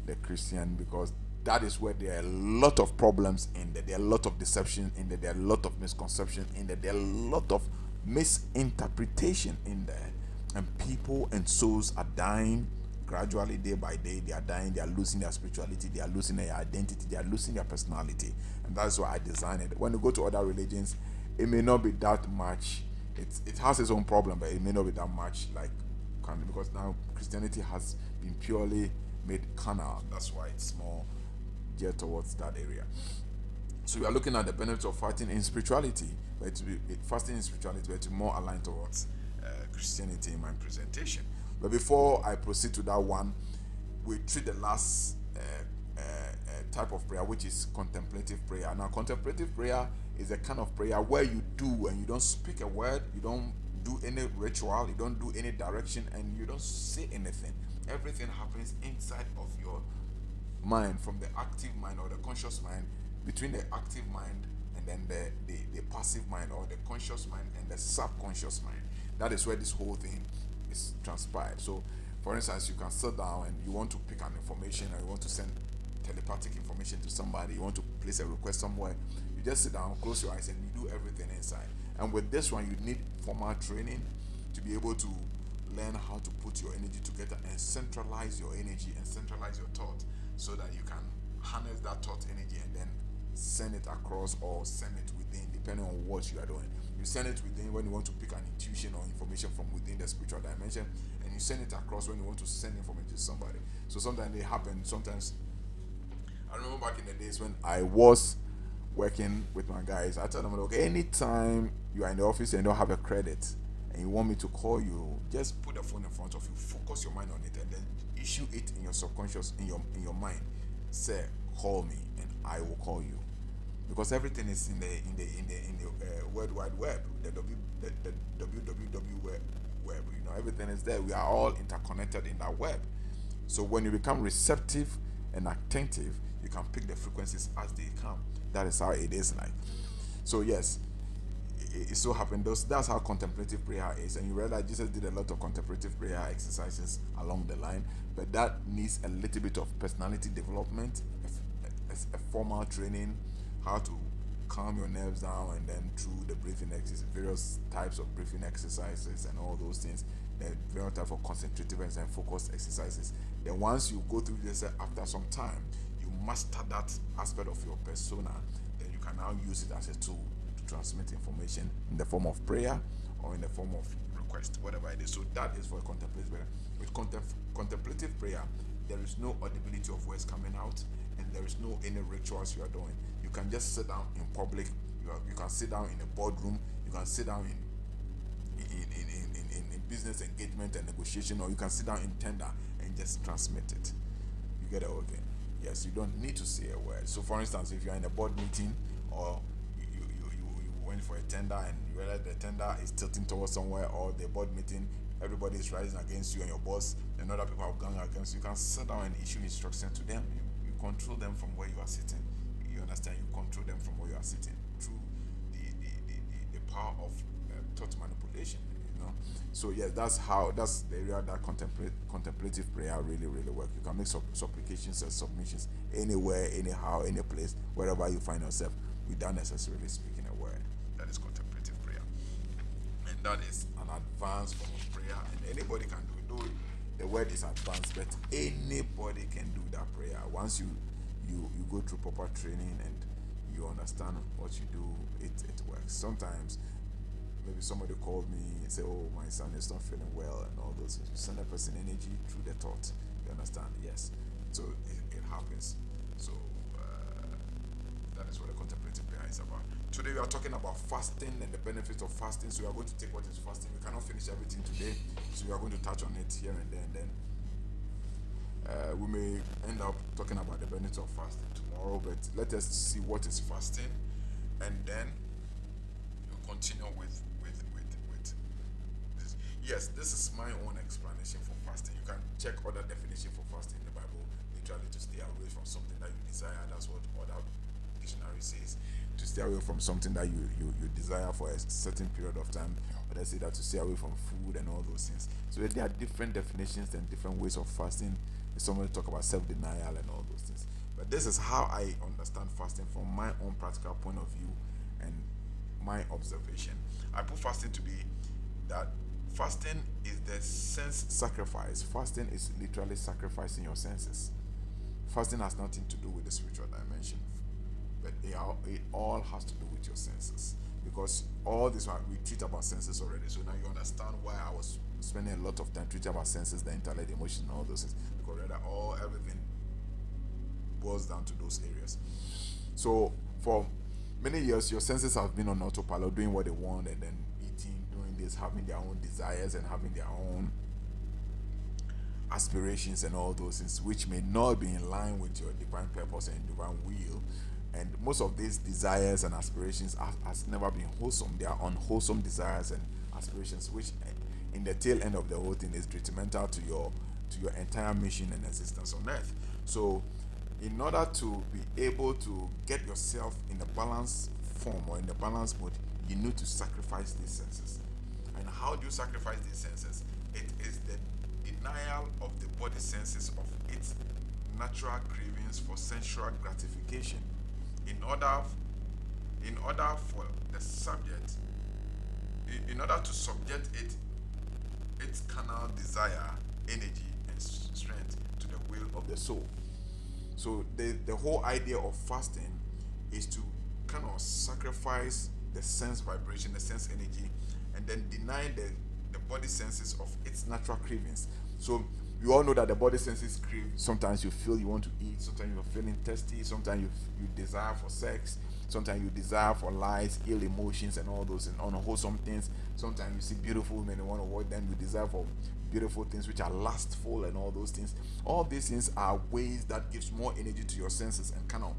the Christian, because that is where there are a lot of problems in there. There are a lot of deception in there. There are a lot of misconception in there. There are a lot of misinterpretation in there. And people and souls are dying gradually, day by day. They are dying. They are losing their spirituality. They are losing their identity. They are losing their personality. And that's why I designed it. When you go to other religions, it may not be that much. It has its own problem, but it may not be that much like, because now Christianity has been purely made carnal. That's why it's more geared towards that area. So we are looking at the benefits of fasting in spirituality, but fasting in spirituality, but to more aligned towards Christianity in my presentation. But before I proceed to that one, we treat the last type of prayer, which is contemplative prayer. Now, contemplative prayer is a kind of prayer where you do and you don't speak a word, you don't do any ritual, you don't do any direction, and you don't say anything. Everything happens inside of your mind, from the active mind or the conscious mind, between the active mind and then the passive mind, or the conscious mind and the subconscious mind. That is where this whole thing is transpired. So for instance, you can sit down and you want to pick an information, or you want to send telepathic information to somebody, you want to place a request somewhere, you just sit down, close your eyes, and you do everything inside. And with this one, you need formal training to be able to learn how to put your energy together and centralize your energy and centralize your thought, so that you can harness that thought energy and then send it across or send it within, depending on what you are doing. You send it within when you want to pick an intuition or information from within the spiritual dimension, and you send it across when you want to send information to somebody. So sometimes they happen. Sometimes I remember back in the days when I was working with my guys, I tell them, okay, anytime you are in the office and you don't have a credit and you want me to call you, just put the phone in front of you, focus your mind on it, and then issue it in your subconscious, in your mind. Say, call me, and I will call you, because everything is in the World Wide Web, the www web. You know, everything is there. We are all interconnected in that web. So when you become receptive and attentive, you can pick the frequencies as they come. That is how it is like. So yes, it so happened that's how contemplative prayer is. And you realize Jesus did a lot of contemplative prayer exercises along the line, but that needs a little bit of personality development, a formal training, how to calm your nerves down, and then through the breathing exercises, various types of breathing exercises and all those things, the various types of concentrative and focused exercises. Then once you go through this, after some time, you master that aspect of your persona, then you can now use it as a tool to transmit information in the form of prayer or in the form of request, whatever it is. So that is for contemplative prayer. With contemplative prayer, there is no audibility of words coming out, and there is no any rituals you are doing. You can just sit down in public. You can sit down in a boardroom. You can sit down in business engagement and negotiation, or you can sit down in tender and just transmit it. You get the whole thing. Yes, you don't need to say a word. So for instance, if you're in a board meeting, or you went for a tender and you realize the tender is tilting towards somewhere, or the board meeting, everybody is rising against you and your boss, and other people have gone against you, you can sit down and issue instructions to them. You control them from where you are sitting. You understand? You control them from where you are sitting through the power of thought manipulation. You know. So yes, that's the area that contemplative prayer really works. You can make supplications and submissions anywhere, anyhow, any place, wherever you find yourself, without necessarily speaking a word. That is contemplative prayer, and that is an advanced form of prayer, and anybody can do it. Though the word is advanced, but anybody can do that prayer once you go through proper training and you understand what you do. It works. Sometimes maybe somebody called me and say, oh, my son is not feeling well, and all those things. You send a person energy through the thought. You understand? Yes. So it happens. So That is what the contemplative prayer is about. Today we are talking about fasting and the benefits of fasting. So we are going to take what is fasting. We cannot finish everything today, so we are going to touch on it here and there, and then we may end up talking about the benefits of fasting tomorrow. But let us see what is fasting, and then we'll continue with this. Yes, this is my own explanation for fasting. You can check other definition for fasting in the Bible. Literally, to stay away from something that you desire. That's what other dictionary says. To stay away from something that you desire for a certain period of time. Or they say that to stay away from food and all those things. So there are different definitions and different ways of fasting. Somebody talk about self-denial and all those things. But this is how I understand fasting from my own practical point of view and my observation. I put fasting to be that fasting is the sense sacrifice. Fasting is literally sacrificing your senses. Fasting has nothing to do with the spiritual dimension, but it all has to do with your senses. Because all this one we treat about senses already. So now you understand why I was spending a lot of time treating about senses, the intellect, emotion, and all those things. Because everything boils down to those areas. So for many years, your senses have been on autopilot, doing what they want, and then eating, doing this, having their own desires and having their own aspirations and all those things, which may not be in line with your divine purpose and divine will. And most of these desires and aspirations has never been wholesome. They are unwholesome desires and aspirations, which in the tail end of the whole thing is detrimental to your entire mission and existence on earth. So in order to be able to get yourself in the balanced form or in the balanced mode, you need to sacrifice these senses. And how do you sacrifice these senses? It is the denial of the body senses of its natural cravings for sensual gratification in order for the subject, in order to subject its carnal desire, energy, and strength to the will of the soul. So the whole idea of fasting is to kind of sacrifice the sense vibration, the sense energy, and then deny the body senses of its natural cravings. So you all know that the body senses crave. Sometimes you feel you want to eat, sometimes you're feeling thirsty, sometimes you desire for sex, sometimes you desire for lies, ill emotions, and all those and unwholesome things. Sometimes you see beautiful women and want to avoid them. You desire for beautiful things which are lustful and all those things. All these things are ways that gives more energy to your senses and kind of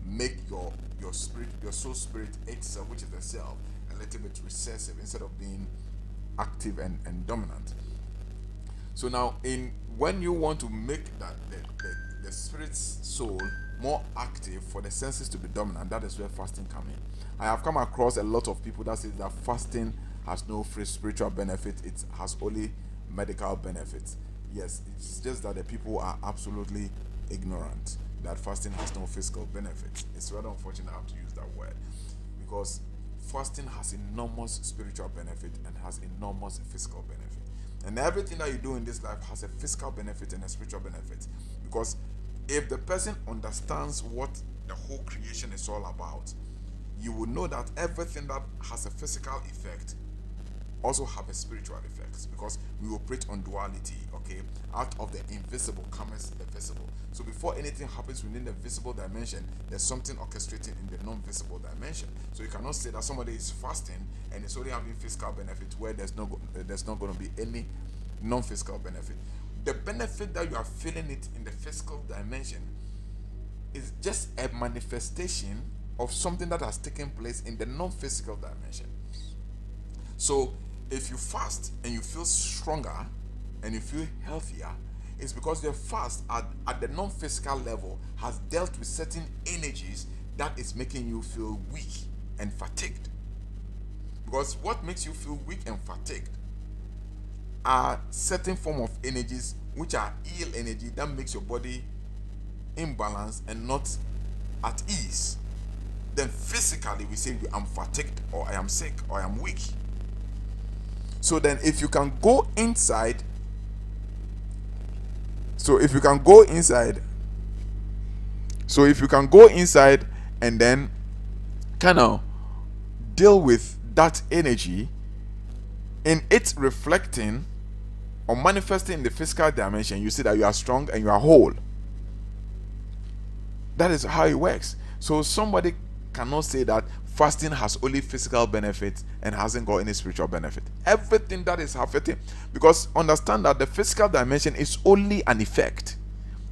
make your spirit, your soul spirit itself, which is the self, a little bit recessive instead of being active and dominant. So now, when you want to make that the spirit's soul more active for the senses to be dominant, that is where fasting comes in. I have come across a lot of people that say that fasting has no free spiritual benefit; it has only medical benefits. Yes, it's just that the people are absolutely ignorant that fasting has no physical benefits. It's rather unfortunate I have to use that word, because fasting has enormous spiritual benefit and has enormous physical benefit. And everything that you do in this life has a physical benefit and a spiritual benefit. Because if the person understands what the whole creation is all about, you will know that everything that has a physical effect also have a spiritual effect, because we operate on duality. Okay, out of the invisible comes the visible. So before anything happens within the visible dimension, there's something orchestrating in the non-visible dimension. So you cannot say that somebody is fasting and it's only having physical benefit where there's not going to be any non-physical benefit. The benefit that you are feeling it in the physical dimension is just a manifestation of something that has taken place in the non-physical dimension. So if you fast and you feel stronger and you feel healthier, it's because your fast at the non-physical level has dealt with certain energies that is making you feel weak and fatigued. Because what makes you feel weak and fatigued are certain form of energies which are ill energy that makes your body imbalanced and not at ease. Then physically we say I'm fatigued, or I am sick, or I am weak. So then if you can go inside, and then kind of deal with that energy in it reflecting or manifesting in the physical dimension, you see that you are strong and you are whole. That is how it works. So somebody cannot say that fasting has only physical benefits and hasn't got any spiritual benefit. Everything that is happening, because understand that the physical dimension is only an effect.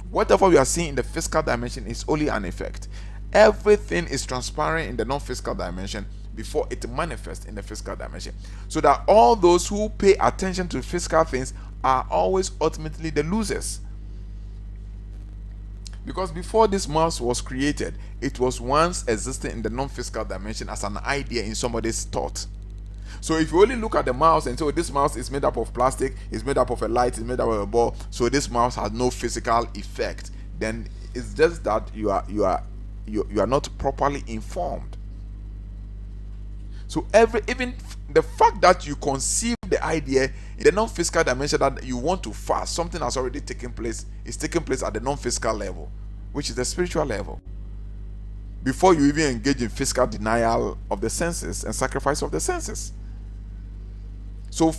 Whatever we are seeing in the physical dimension is only an effect. Everything is transparent in the non-physical dimension before it manifests in the physical dimension. So that all those who pay attention to physical things are always ultimately the losers. Because before this mouse was created, it was once existing in the non-physical dimension as an idea in somebody's thought. So if you only look at the mouse and say, oh, this mouse is made up of plastic, it's made up of a light, it's made up of a ball, so this mouse has no physical effect, then it's just that you are not properly informed. So even the fact that you conceive the idea in the non-physical dimension that you want to fast, something has already taken place, is taking place at the non-physical level, which is the spiritual level, before you even engage in physical denial of the senses and sacrifice of the senses. So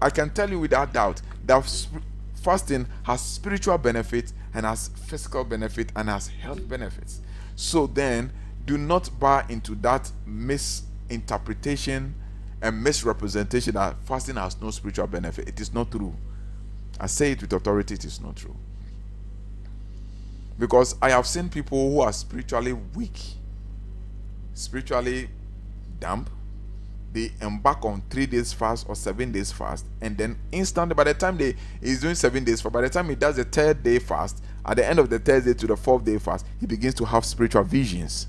I can tell you without doubt that fasting has spiritual benefit and has physical benefit and has health benefits. So then do not buy into that misinterpretation and misrepresentation that fasting has no spiritual benefit. It is not true. I say it with authority, it is not true. Because I have seen people who are spiritually weak, spiritually damp. They embark on 3 days fast or 7 days fast, and then instantly, by the time he's doing 7 days fast, by the time he does the 3rd day fast, at the end of the 3rd day to the 4th day fast, he begins to have spiritual visions.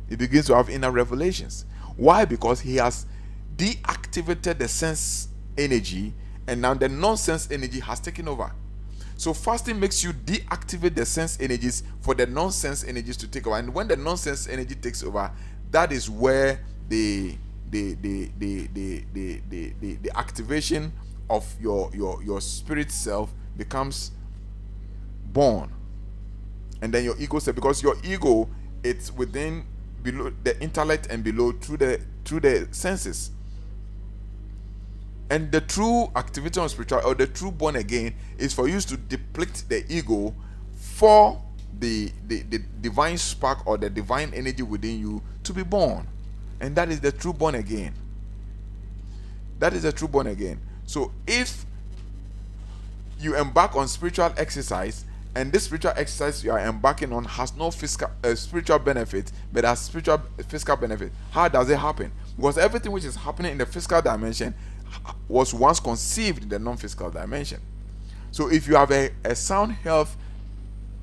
He begins to have inner revelations. Why? Because he has deactivated the sense energy, and now the non-sense energy has taken over. So fasting makes you deactivate the sense energies for the non-sense energies to take over. And when the non-sense energy takes over, that is where the activation of your spirit self becomes born. And then your ego self, because your ego, it's within, below the intellect and below through the senses. And the true activity of spiritual, or the true born again, is for you to deplete the ego for the divine spark or the divine energy within you to be born. And that is the true born again. That is the true born again. So if you embark on spiritual exercise, and this spiritual exercise you are embarking on has no physical spiritual benefit, but has spiritual physical benefit, how does it happen? Because everything which is happening in the physical dimension was once conceived in the non-physical dimension. So if you have a sound health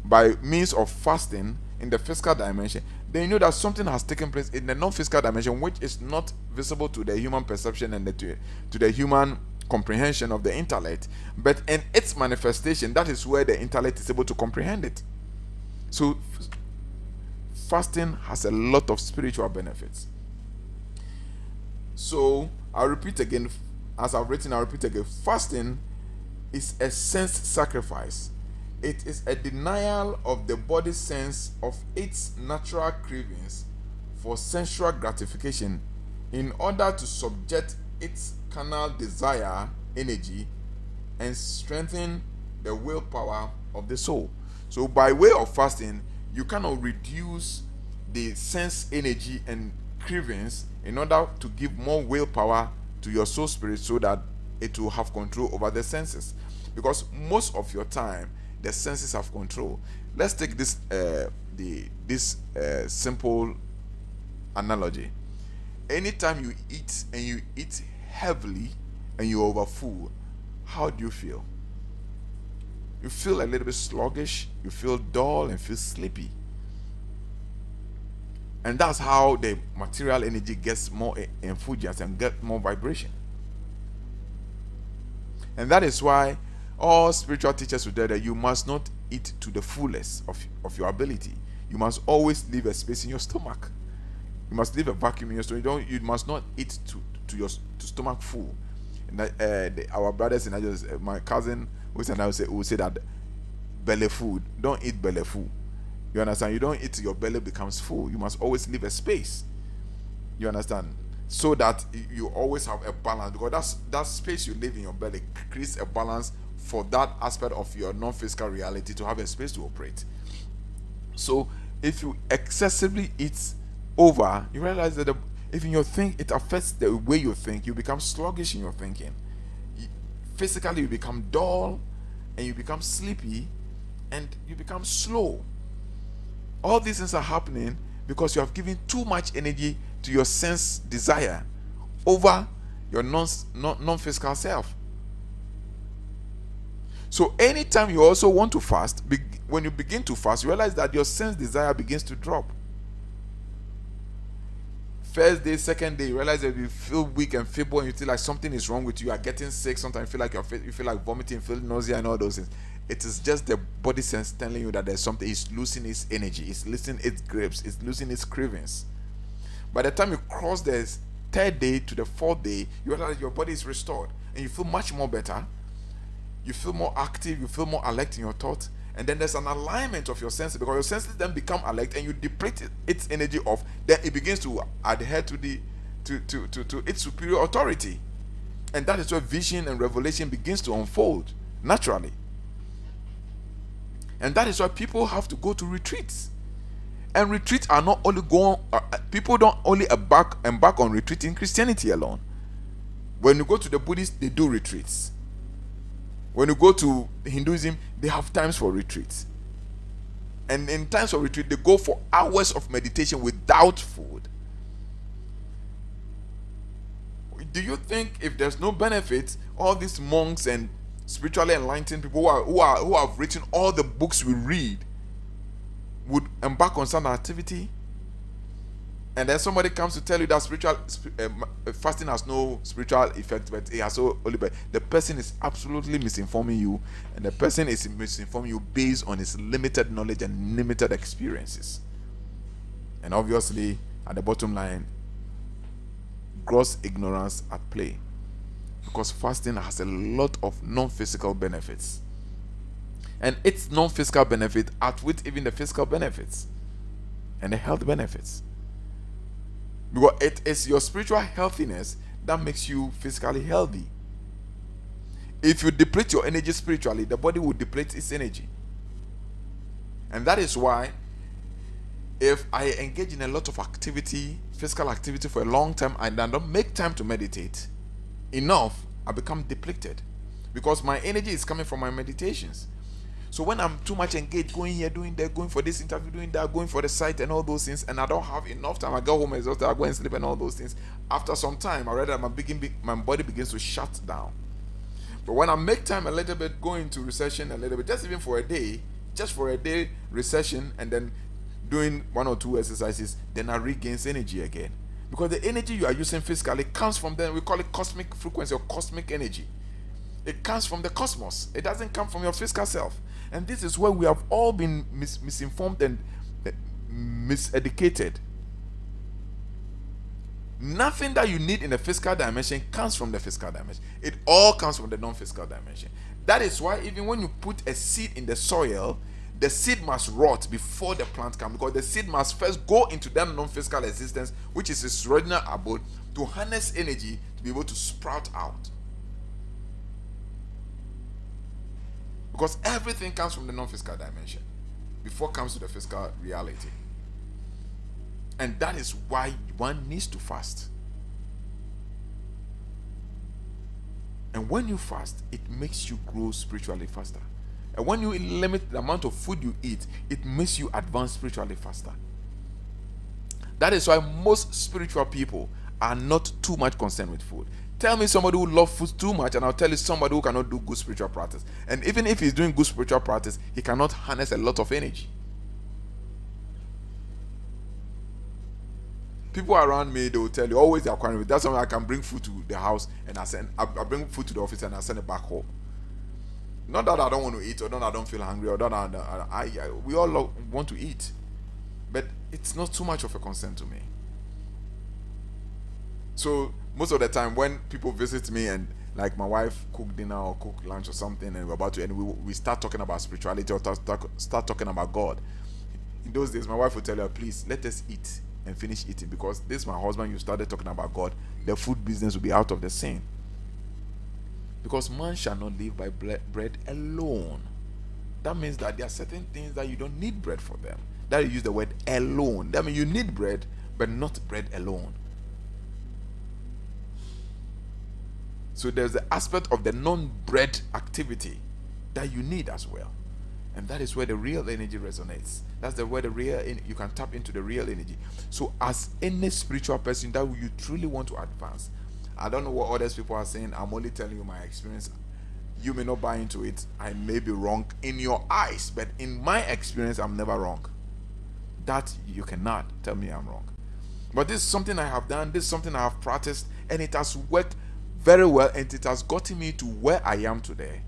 by means of fasting in the physical dimension, then you know that something has taken place in the non-physical dimension which is not visible to the human perception and to the human comprehension of the intellect, but in its manifestation, that is where the intellect is able to comprehend it. So fasting has a lot of spiritual benefits. So I'll repeat again, as I've written, I'll repeat again. Fasting is a sense sacrifice. It is a denial of the body's sense of its natural cravings for sensual gratification in order to subject its carnal desire energy and strengthen the willpower of the soul. So by way of fasting, you cannot reduce the sense energy and cravings in order to give more willpower to your soul spirit so that it will have control over the senses. Because most of your time, the senses have control. Let's take this simple analogy. Anytime you eat and you eat heavily and you're overfull, how do you feel? You feel a little bit sluggish, you feel dull and feel sleepy. And that's how the material energy gets more effulgence and get more vibration. And that is why all spiritual teachers will tell that you must not eat to the fullest of your ability. You must always leave a space in your stomach. You must leave a vacuum in your stomach. You must not eat to stomach full. And our brothers and others, my cousin will say that belly food. Don't eat belly food. You understand? You don't eat till your belly becomes full. You must always leave a space. You understand? So that you always have a balance, because that space you leave in your belly creates a balance for that aspect of your non-physical reality to have a space to operate. So if you excessively eat over, you realize that even your think, it affects the way you think. You become sluggish in your thinking. Physically, you become dull, and you become sleepy, and you become slow. All these things are happening because you have given too much energy to your sense desire over your non-physical self. So anytime you also want to fast, when you begin to fast, you realize that your sense desire begins to drop. First day, second day, you realize that you feel weak and feeble, and you feel like something is wrong with you. You are getting sick. Sometimes you feel like you feel like vomiting, feel nausea, and all those things. It is just the body sense telling you that there's something. It's losing its energy. It's losing its grips. It's losing its cravings. By the time you cross the third day to the fourth day, you realize your body is restored, and you feel much more better. You feel more active. You feel more alert in your thoughts. And then there's an alignment of your senses, because your senses then become alert, and you deplete its energy off. Then it begins to adhere to its superior authority, and that is where vision and revelation begins to unfold naturally. And that is why people have to go to retreats. And retreats are not only people don't only embark on retreat in Christianity alone. When you go to the Buddhists, they do retreats. When you go to Hinduism, they have times for retreats. And in times of retreat, they go for hours of meditation without food. Do you think if there's no benefit, all these monks and spiritually enlightened people who have written all the books we read would embark on some activity? And then somebody comes to tell you that fasting has no spiritual effect, but it has only. But the person is absolutely misinforming you, and the person is misinforming you based on his limited knowledge and limited experiences. And obviously, at the bottom line, gross ignorance at play, because fasting has a lot of non-physical benefits, and its non-physical benefit outweighs even the physical benefits and the health benefits. Because it is your spiritual healthiness that makes you physically healthy. If you deplete your energy spiritually, the body will deplete its energy. And that is why, if I engage in a lot of activity, physical activity for a long time, and I don't make time to meditate enough, I become depleted. Because my energy is coming from my meditations. So when I'm too much engaged, going here, doing there, going for this interview, doing that, going for the site and all those things, and I don't have enough time, I go home exhausted, I go and sleep and all those things. After some time, I read that my body begins to shut down. But when I make time a little bit, go into recession a little bit, just even for a day, recession, and then doing one or two exercises, then I regain energy again. Because the energy you are using physically comes from them. We call it cosmic frequency or cosmic energy. It comes from the cosmos. It doesn't come from your physical self. And this is where we have all been misinformed and miseducated. Nothing that you need in the physical dimension comes from the physical dimension. It all comes from the non-physical dimension. That is why even when you put a seed in the soil, the seed must rot before the plant comes, because the seed must first go into that non-physical existence, which is its original abode, to harness energy to be able to sprout out. Because everything comes from the non-physical dimension before it comes to the physical reality. And that is why one needs to fast. And when you fast, it makes you grow spiritually faster. And when you limit the amount of food you eat, it makes you advance spiritually faster. That is why most spiritual people are not too much concerned with food. Tell me somebody who loves food too much, and I'll tell you somebody who cannot do good spiritual practice. And even if he's doing good spiritual practice, he cannot harness a lot of energy. People around me, they will tell you, always they're acquiring. That's why I can bring food to the house, and I bring food to the office, and I send it back home. Not that I don't want to eat, or not that I don't feel hungry, or that we all want to eat, but it's not too much of a concern to me. So most of the time when people visit me, and like my wife cook dinner or cook lunch or something, and we're about to, and we start talking about spirituality or start talking about God. In those days, my wife would tell her, please let us eat and finish eating, because this my husband, you started talking about God, the food business will be out of the scene. Because man shall not live by bread alone. That means that there are certain things that you don't need bread for them. that you use the word alone. That means you need bread, but not bread alone. So there's the aspect of the non-bread activity that you need as well. And that is where the real energy resonates. That's where the real you can tap into the real energy. So as any spiritual person that you truly want to advance, I don't know what others people are saying. I'm only telling you my experience. You may not buy into it. I may be wrong in your eyes, but in my experience, I'm never wrong. That you cannot tell me I'm wrong. But this is something I have done. This is something I have practiced, and it has worked very well, and it has gotten me to where I am today.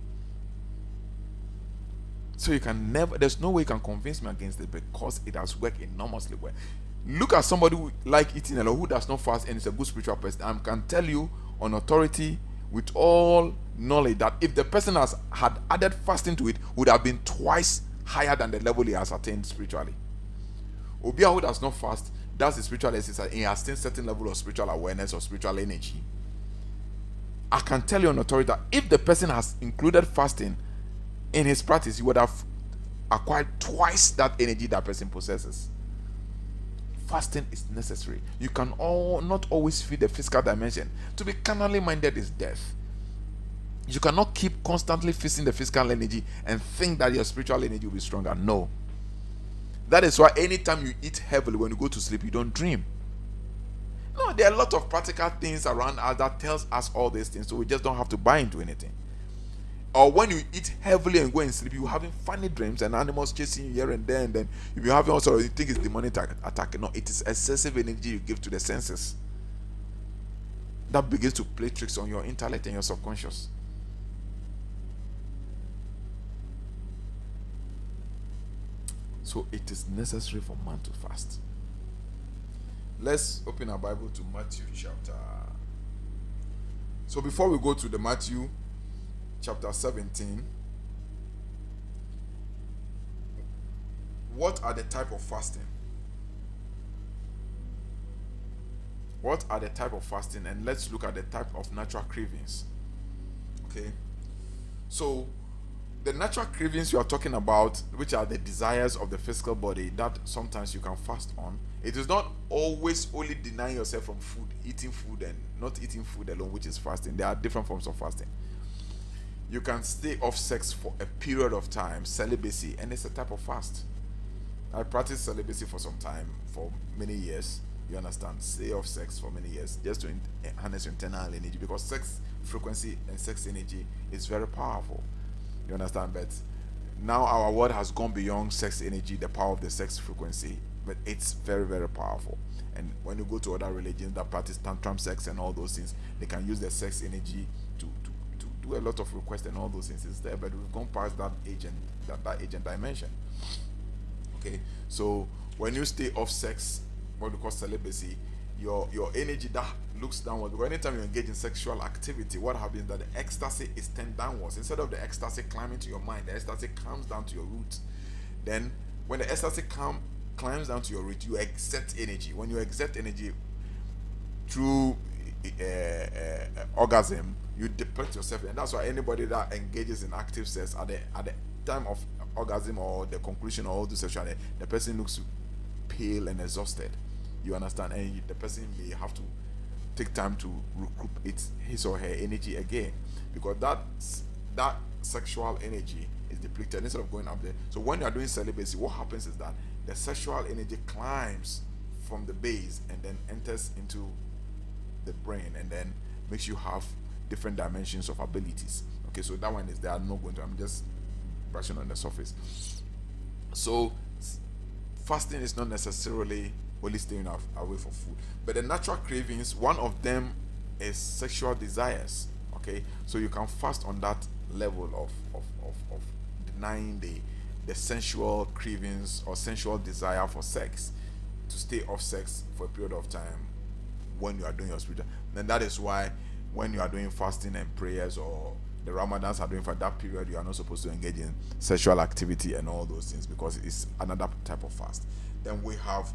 So you can never, there's no way you can convince me against it, because it has worked enormously well. Look at somebody who like eating a lot, who does not fast, and is a good spiritual person. I can tell you on authority, with all knowledge, that if the person had added fasting to it, would have been twice higher than the level he has attained spiritually. Obia, who does not fast, does the spiritual exercise, and he has attained certain level of spiritual awareness or spiritual energy. I can tell you on authority that if the person has included fasting in his practice, he would have acquired twice that energy that person possesses. Fasting is necessary. You can not always feed the physical dimension. To be carnally minded is death. You cannot keep constantly feeding the physical energy and think that your spiritual energy will be stronger. No. That is why anytime you eat heavily, when you go to sleep, you don't dream. No, there are a lot of practical things around us that tells us all these things, so we just don't have to buy into anything. Or when you eat heavily and go and sleep, you're having funny dreams and animals chasing you here and there, and then you'll be having also, you think it's demonic attack. No, it is excessive energy you give to the senses that begins to play tricks on your intellect and your subconscious. So it is necessary for man to fast. Let's open our Bible to Matthew chapter. So before we go to the Matthew chapter 17, what are the type of fasting? What are the type of fasting? And let's look at the type of natural cravings. Okay, so the natural cravings you are talking about, which are the desires of the physical body that sometimes you can fast on, it is not always only denying yourself from food, eating food and not eating food alone, which is fasting. There are different forms of fasting. You can stay off sex for a period of time, celibacy, and it's a type of fast. I practiced celibacy for some time, for many years. You understand? Stay off sex for many years, just to harness your internal energy, because sex frequency and sex energy is very powerful. You understand? But now our world has gone beyond sex energy, the power of the sex frequency, but it's very, very powerful. And when you go to other religions that practice tantrum sex and all those things, they can use the sex energy to do a lot of requests and all those things. It's there, but we've gone past that age and that age and dimension. Okay, so when you stay off sex, what we call celibacy, your energy that looks downward, because anytime you engage in sexual activity, what happens is that the ecstasy is turned downwards. Instead of the ecstasy climbing to your mind, the ecstasy comes down to your root. Then when the ecstasy climbs down to your root, you exert energy. When you exert energy through orgasm, you deplete yourself, and that's why anybody that engages in active sex at the time of orgasm or the conclusion of all the sexual, the person looks pale and exhausted. You understand? And the person may have to take time to recoup his or her energy again, because that sexual energy is depleted instead of going up there. So when you are doing celibacy, what happens is that the sexual energy climbs from the base and then enters into the brain, and then makes you have different dimensions of abilities. Okay, so that one is there. I'm not going to, I'm just brushing on the surface. So fasting is not necessarily only staying away from food, but the natural cravings, one of them is sexual desires. Okay, so you can fast on that level of denying the sensual cravings or sensual desire for sex, to stay off sex for a period of time when you are doing your spiritual. Then that is why when you are doing fasting and prayers, or the Ramadans are doing for that period, you are not supposed to engage in sexual activity and all those things, because it's another type of fast. Then we have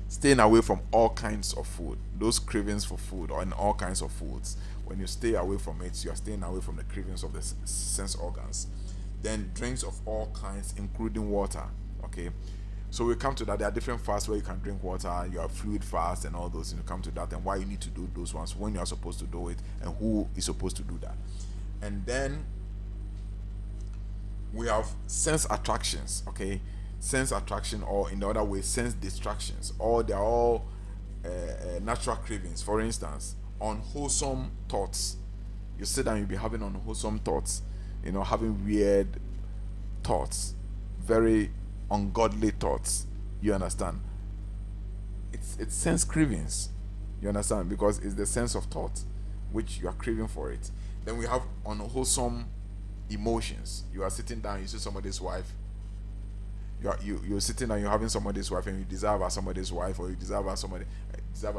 staying away from all kinds of food, those cravings for food, or in all kinds of foods. When you stay away from it, you are staying away from the cravings of the sense organs. Then drinks of all kinds, including water. Okay, So we come to that. There are different fasts where you can drink water, you have fluid fast and all those, and you come to that and why you need to do those ones, when you are supposed to do it, and who is supposed to do that. And then we have sense attractions, okay? Sense attraction, or in the other way, sense distractions, or they're all natural cravings. For instance, unwholesome thoughts. You sit down, you'll be having unwholesome thoughts, having weird thoughts, very ungodly thoughts. You understand? It's sense cravings. You understand? Because it's the sense of thought which you are craving for it. Then we have unwholesome emotions. You are sitting down, you see somebody's wife. You're sitting down, you're having somebody's wife, and you desire about somebody's wife, or you desire about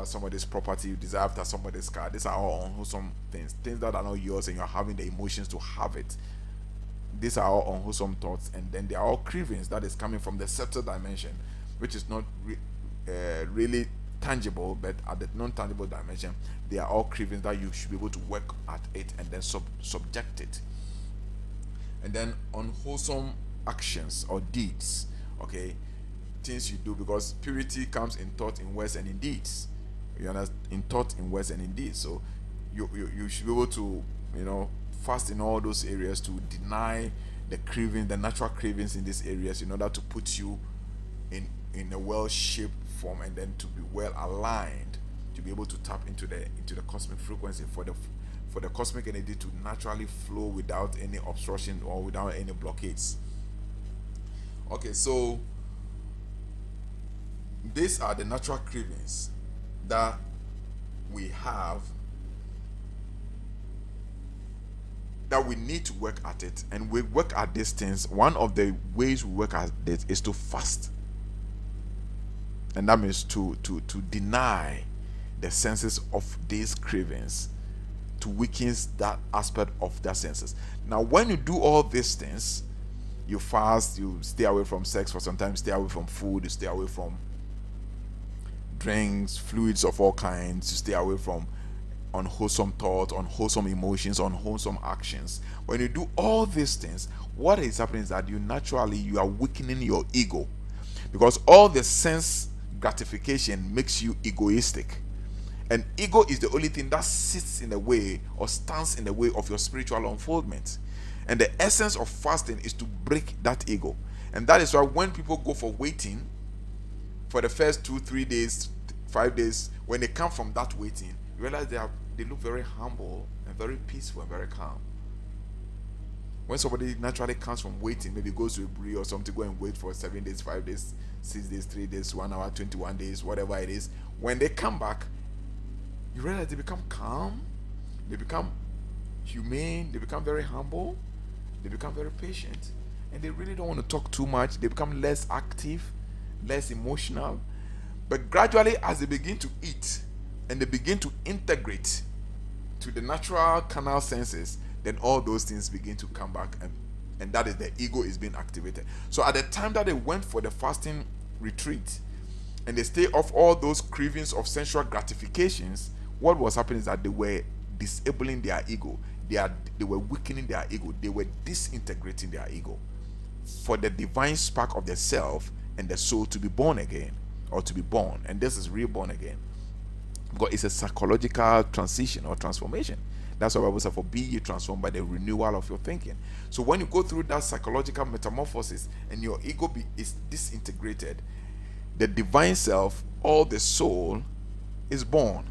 somebody's property, you desire after somebody's car. These are all unwholesome things that are not yours, and you're having the emotions to have it. These are all unwholesome thoughts, and then they are all cravings that is coming from the subtle dimension, which is not really tangible, but at the non-tangible dimension, they are all cravings that you should be able to work at it and then subject it. And then unwholesome actions or deeds, okay, things you do, because purity comes in thought, in words, and in deeds. You understand? In thought, in words, and in deeds. So you should be able to fast in all those areas to deny the craving, the natural cravings in these areas, in order to put you in a well-shaped form, and then to be well aligned, to be able to tap into the cosmic frequency, for the cosmic energy to naturally flow without any obstruction or without any blockades. Okay, so these are the natural cravings that we have, that we need to work at it. And we work at these things. One of the ways we work at it is to fast. And that means to deny the senses of these cravings, to weaken that aspect of their senses. Now, when you do all these things, you fast, you stay away from sex for some time, stay away from food, you stay away from drinks, fluids of all kinds, you stay away from unwholesome thoughts, unwholesome emotions, unwholesome actions. When you do all these things, what is happening is that you are weakening your ego, because all the sense gratification makes you egoistic, and ego is the only thing that sits in the way or stands in the way of your spiritual unfoldment. And the essence of fasting is to break that ego. And that is why when people go for waiting for the first 2-3 days, 5 days, when they come from that waiting, you realize they look very humble and very peaceful and very calm. When somebody naturally comes from waiting, maybe goes to a brewery or something, go and wait for 7 days, 5 days, 6 days, 3 days, 1 hour, 21 days, whatever it is, when they come back, you realize they become calm, they become humane, they become very humble, they become very patient, and they really don't want to talk too much. They become less active, less emotional. But gradually, as they begin to eat and they begin to integrate to the natural carnal senses, then all those things begin to come back, and that is the ego is being activated. So at the time that they went for the fasting retreat and they stay off all those cravings of sensual gratifications, what was happening is that they were disabling their ego. They were weakening their ego. They were disintegrating their ego for the divine spark of the self and the soul to be born again, or to be born. And this is reborn again, because it's a psychological transition or transformation. That's why the Bible says, for be ye transformed by the renewal of your thinking. So when you go through that psychological metamorphosis and your ego is disintegrated, the divine self, or the soul, is born.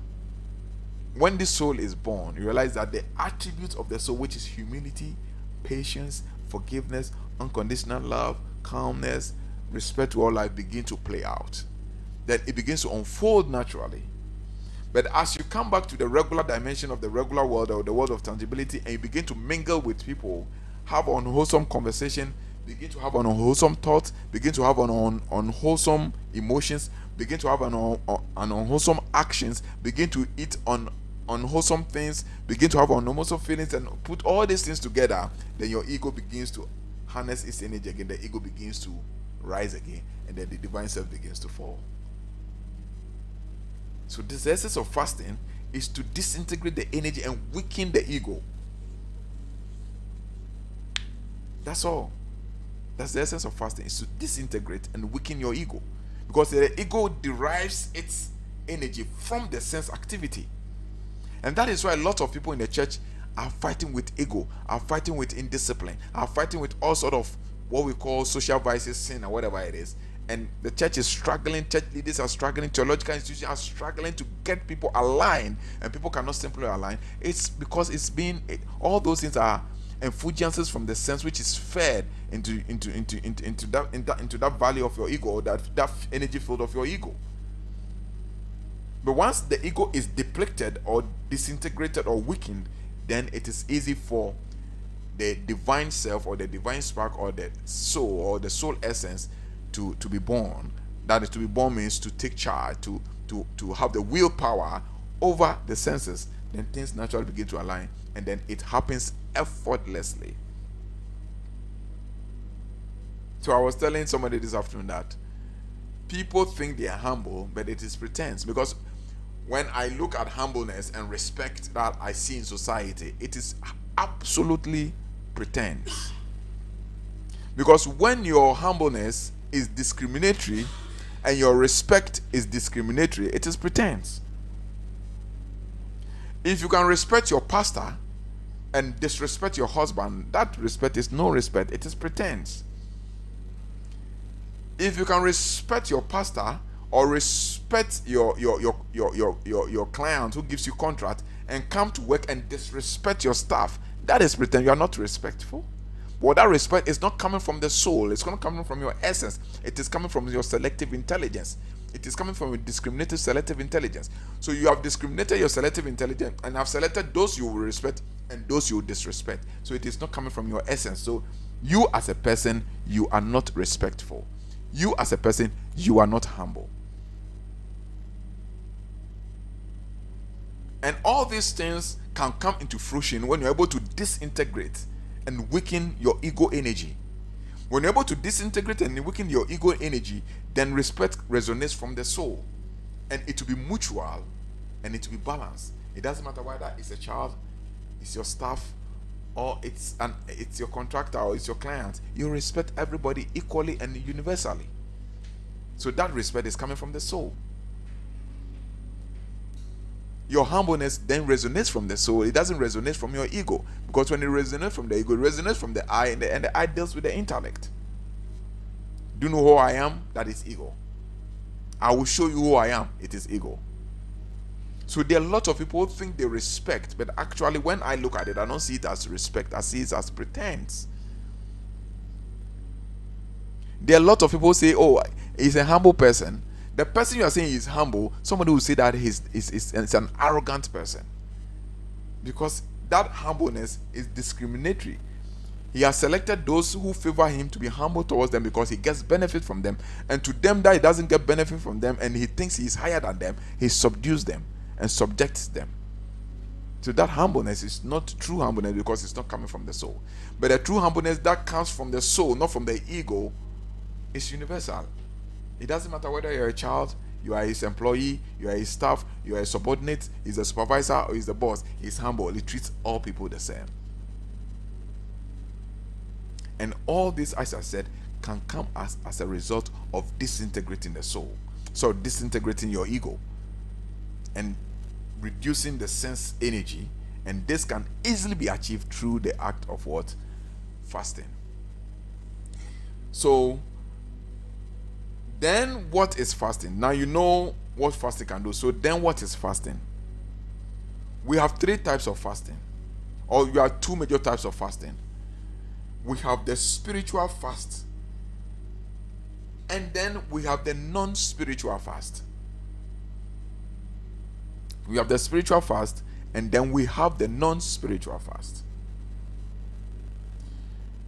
When the soul is born, you realize that the attributes of the soul, which is humility, patience, forgiveness, unconditional love, calmness, respect to all life, begin to play out. Then it begins to unfold naturally. But as you come back to the regular dimension of the regular world, or the world of tangibility, and you begin to mingle with people, have unwholesome conversation, begin to have unwholesome thoughts, begin to have unwholesome emotions, begin to have unwholesome actions, begin to eat unwholesome things, begin to have unwholesome feelings, and put all these things together, then your ego begins to harness its energy again. The ego begins to rise again, and then the divine self begins to fall. So the essence of fasting is to disintegrate the energy and weaken the ego. That's all. That's the essence of fasting, is to disintegrate and weaken your ego. Because the ego derives its energy from the sense activity. And that is why a lot of people in the church are fighting with ego, are fighting with indiscipline, are fighting with all sort of what we call social vices, sin, or whatever it is. And the church is struggling, church leaders are struggling, theological institutions are struggling to get people aligned, and people cannot simply align. It's because all those things are effulgences from the sense which is fed into that value of your ego, or that energy field of your ego. But once the ego is depleted or disintegrated or weakened, then it is easy for the divine self or the divine spark or the soul or the soul essence to be born. That is, to be born means to take charge, to have the willpower over the senses. Then things naturally begin to align, and then it happens effortlessly. So I was telling somebody this afternoon that people think they are humble, but it is pretense. Because when I look at humbleness and respect that I see in society, it is absolutely pretense. Because when your humbleness is discriminatory and your respect is discriminatory, it is pretense. If you can respect your pastor and disrespect your husband, that respect is no respect, it is pretense. If you can respect your pastor or respect your client who gives you contract and come to work and disrespect your staff, that is pretense. You are not respectful. But that respect is not coming from the soul, it's not coming from your essence, it is coming from your selective intelligence. It is coming from a discriminative selective intelligence. So you have discriminated your selective intelligence and have selected those you will respect and those you will disrespect. So it is not coming from your essence. So you as a person, you are not respectful. You as a person, you are not humble. And all these things can come into fruition when you're able to disintegrate and weaken your ego energy. When you're able to disintegrate and weaken your ego energy, then respect resonates from the soul. And it will be mutual and it will be balanced. It doesn't matter whether it's a child, it's your staff, or it's your contractor, or it's your client. You respect everybody equally and universally. So that respect is coming from the soul. Your humbleness then resonates from the soul. It doesn't resonate from your ego. Because when it resonates from the ego, it resonates from the I, and the I deals with the intellect. Do you know who I am? That is ego. I will show you who I am. It is ego. So there are a lot of people who think they respect, but actually when I look at it, I don't see it as respect. I see it as pretense. There are a lot of people who say, oh, he's a humble person. The person you are saying is humble, somebody will say that he's an arrogant person. Because that humbleness is discriminatory. He has selected those who favor him to be humble towards them because he gets benefit from them. And to them that he doesn't get benefit from them and he thinks he is higher than them, he subdues them and subjects them. So that humbleness is not true humbleness because it's not coming from the soul. But the true humbleness that comes from the soul, not from the ego, is universal. It doesn't matter whether you're a child, you are his employee, you are his staff, you are a subordinate, he's a supervisor, or he's the boss. He's humble. He treats all people the same. And all this, as I said, can come as a result of disintegrating the soul. So disintegrating your ego and reducing the sense energy. And this can easily be achieved through the act of what? Fasting. So then what is fasting? Now you know what fasting can do. So then what is fasting? We have three types of fasting. Or we have two major types of fasting. We have the spiritual fast. And then we have the non-spiritual fast. We have the spiritual fast and then we have the non-spiritual fast.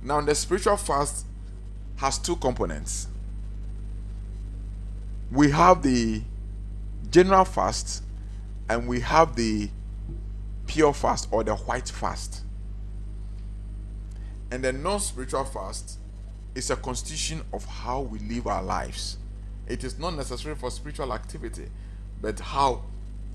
Now the spiritual fast has two components. We have the general fast and we have the pure fast or the white fast. And the non-spiritual fast is a constitution of how we live our lives. It is not necessary for spiritual activity, but how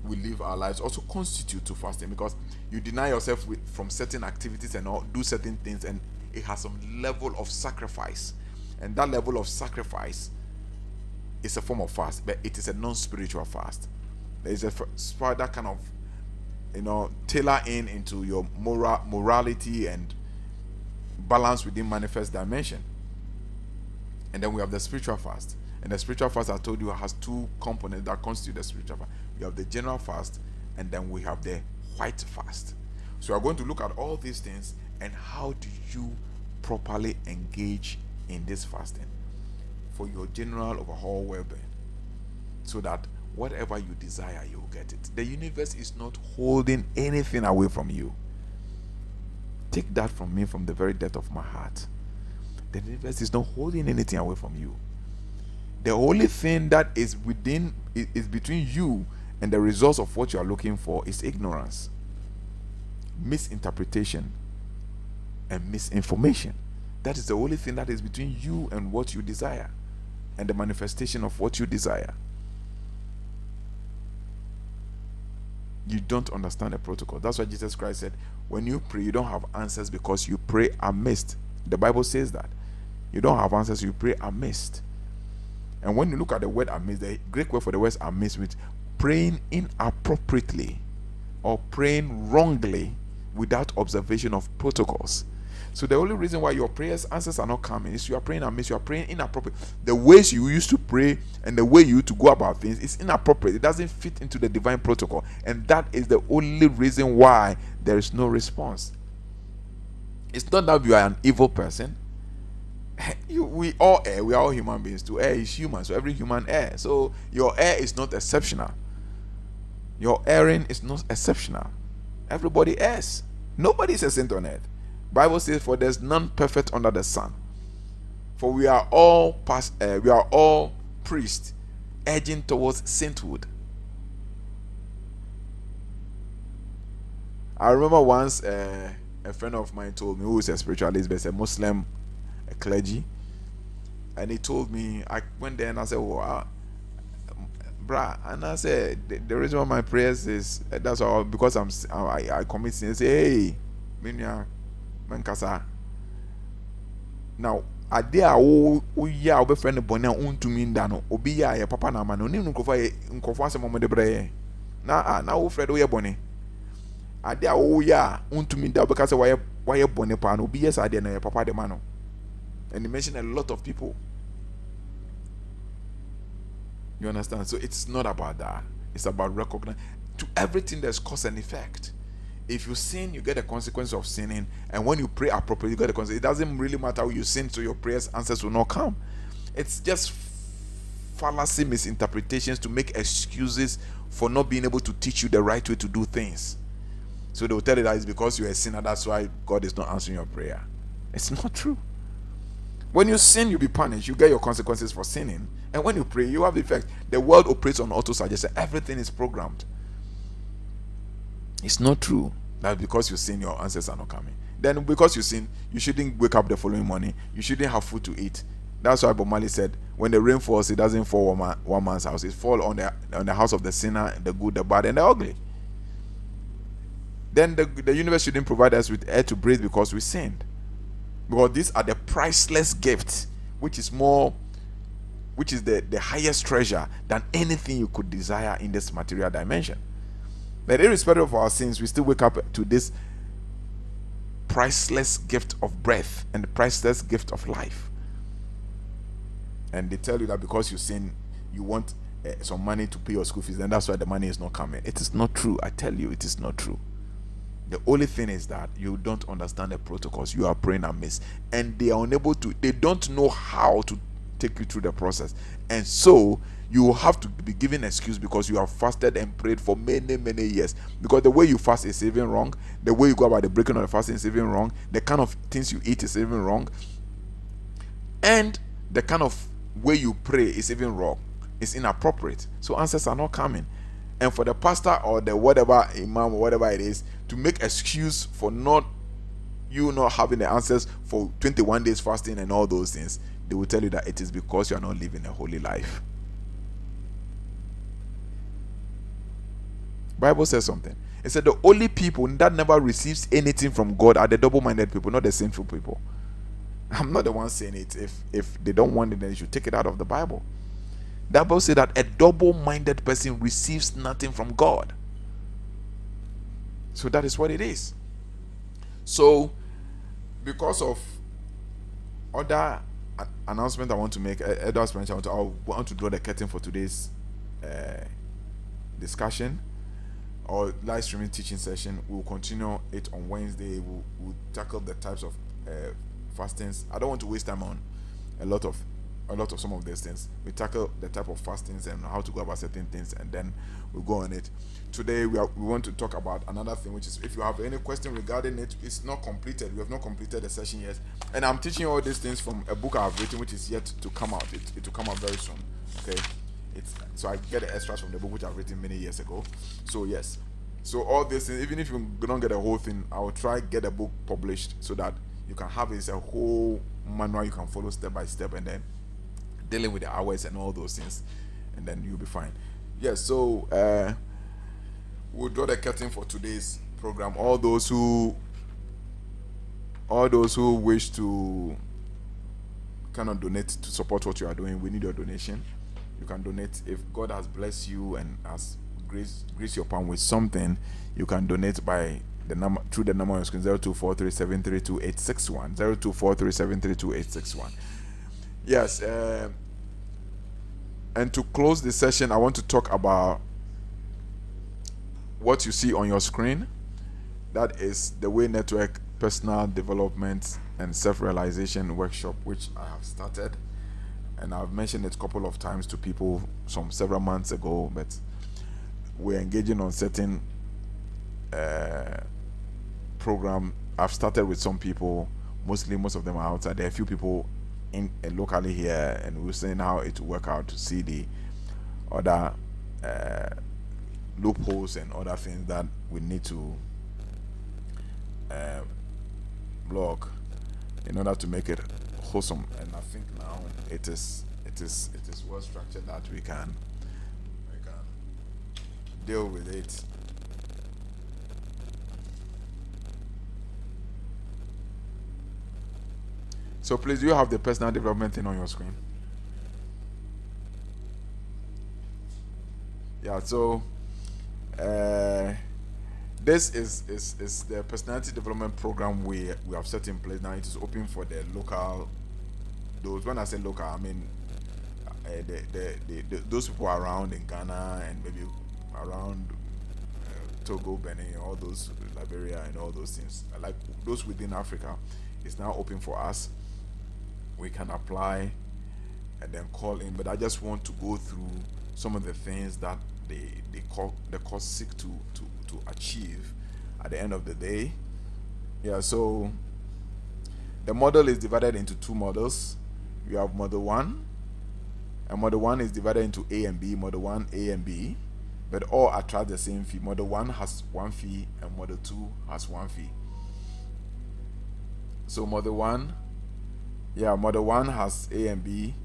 we live our lives also constitute to fasting, because you deny yourself from certain activities and do certain things, and it has some level of sacrifice And that level of sacrifice is a form of fast, but it is a non-spiritual fast. There is a fast that kind of, tailor into your morality and balance within manifest dimension. And then we have the spiritual fast. And the spiritual fast, I told you, has two components that constitute the spiritual fast. We have the general fast, and then we have the white fast. So we are going to look at all these things and how do you properly engage in this fasting for your general overall well-being, so that whatever you desire, you will get it. The universe is not holding anything away from you. Take that from me, from the very depth of my heart. The universe is not holding anything away from you. The only thing that is between you and the results of what you are looking for is ignorance, misinterpretation, and misinformation. That is the only thing that is between you and what you desire, and the manifestation of what you desire. You don't understand the protocol. That's why Jesus Christ said, when you pray, you don't have answers because you pray amiss. The Bible says that. You don't have answers, you pray amiss. And when you look at the word amiss, the Greek word for the word amiss, which praying inappropriately or praying wrongly without observation of protocols. So the only reason why your prayers answers are not coming is you are praying amiss, you are praying inappropriate. The ways you used to pray and the way you used to go about things is inappropriate. It doesn't fit into the divine protocol, and that is the only reason why there is no response. It's not that you are an evil person. We all err. We are all human beings. To err is human, so every human err. So your error is not exceptional. Your erring is not exceptional. Everybody errs. Nobody is a saint on earth. Bible says, for there's none perfect under the sun. For we are all priests edging towards sainthood. I remember once a friend of mine told me, who is a spiritualist, but a Muslim, a clergy, and he told me, I went there and I said, bruh, and I said, the reason why my prayers is that's all because I commit sin. He say, hey, Minya Mankasa. Now, a day I will be friend of Bonia untumi ndano, obi ya papa na mano, ni nkofo asemo de breye. Na wo Fred we bone. A day I ya untumi ndano because why bone pa no, obi yes ade na papa de mano. And he mentioned a lot of people. You understand? So it's not about that. It's about recognizing. To everything there's cause and effect. If you sin, you get the consequence of sinning. And when you pray appropriately, you get the consequence. It doesn't really matter how you sin, so your prayers answers will not come. It's just fallacy misinterpretations to make excuses for not being able to teach you the right way to do things. So they will tell you that it's because you're a sinner, that's why God is not answering your prayer. It's not true. When you sin, you'll be punished. You get your consequences for sinning. And when you pray, you have the effect. The world operates on auto-suggestion. Everything is programmed. It's not true that because you sin, your answers are not coming. Then because you sin, you shouldn't wake up the following morning. You shouldn't have food to eat. That's why Bob Marley said, when the rain falls, it doesn't fall on one man's house. It falls on the house of the sinner, the good, the bad, and the ugly. Then the universe shouldn't provide us with air to breathe because we sinned. Because these are the priceless gifts, which is the highest treasure than anything you could desire in this material dimension. But irrespective of our sins, we still wake up to this priceless gift of breath and the priceless gift of life. And they tell you that because you sin, you want some money to pay your school fees, and that's why the money is not coming. It is not true. I tell you, it is not true. The only thing is that you don't understand the protocols. You are praying amiss, and they are unable to. They don't know how to take you through the process, and so you will have to be given excuse because you have fasted and prayed for many years. Because the way you fast is even wrong. The way you go about the breaking of the fasting is even wrong. The kind of things you eat is even wrong, and the kind of way you pray is even wrong. It's inappropriate. So answers are not coming. And for the pastor or the whatever imam or whatever it is to make excuse for not having the answers for 21 days fasting and all those things, they will tell you that it is because you are not living a holy life. Bible says something. It said the only people that never receives anything from God are the double-minded people, not the sinful people. I'm not the one saying it. If they don't want it, then you should take it out of the Bible. The Bible says that a double-minded person receives nothing from God. So that is what it is. So, because of other announcement I want to make, I want to draw the curtain for today's discussion or live streaming teaching session. We'll continue it on Wednesday. We'll tackle the types of fastings. I don't want to waste time on a lot of some of these things. We tackle the type of fastings and how to go about certain things, and then we'll go on it. Today we want to talk about another thing, which is, if you have any question regarding it, it's not completed. We have not completed the session yet, and I'm teaching all these things from a book I've written, which is yet to come out. It will come out very soon. Okay, so I get the extras from the book which I've written many years ago. So yes, so all this things, even if you don't get the whole thing, I will try get a book published so that you can have a whole manual you can follow step by step, and then dealing with the hours and all those things, and then you'll be fine. Yes, so we'll draw the curtain for today's program. All those who wish to kind of donate to support what you are doing, we need your donation. You can donate. If God has blessed you and has graced your palm with something, you can donate by the number, through the number on your screen, 0243732861. 0243732861. Yes, and to close the session, I want to talk about what you see on your screen. That is the Way Network Personal Development and Self-Realization Workshop, which I have started, and I've mentioned it a couple of times to people several months ago, but we're engaging on certain program. I've started with some people, most of them are outside. There are a few people in locally here, and we're seeing how it will work out to see the other loopholes and other things that we need to block in order to make it wholesome. And I think now it is well structured that we can deal with it. So please, do you have the personal development thing on your screen? Yeah, so this is the personality development program we have set in place. Now it is open for the local, those, when I say local, I mean those people around in Ghana and maybe around Togo, Benin, all those, Liberia and all those things. Like those within Africa, it's now open for us. We can apply and then call in, but I just want to go through some of the things that the course seek to achieve at the end of the day. Yeah, so the model is divided into two models. You have model 1, and model 1 is divided into A and B. Model 1, A and B, but all attract the same fee. Model 1 has 1 fee and model 2 has 1 fee. So model 1 has A and B.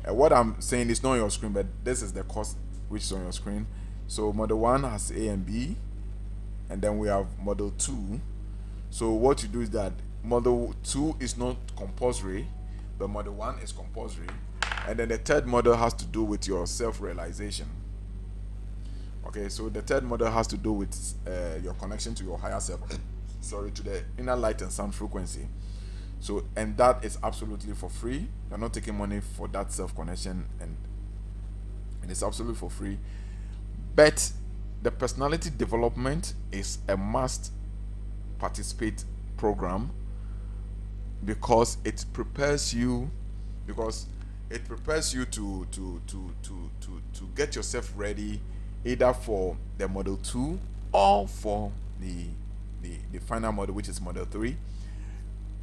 What I'm saying is not on your screen, but this is the course which is on your screen. So model 1 has A and B, and then we have model 2. So what you do is that model 2 is not compulsory, but model 1 is compulsory, and then the third model has to do with your self-realization. Okay, so the third model has to do with your connection to your higher self, to the inner light and sound frequency. So, and that is absolutely for free. You're not taking money for that self-connection, and it's absolutely for free. But the personality development is a must participate program, because it prepares you to get yourself ready either for the model 2 or for the final model, which is model 3,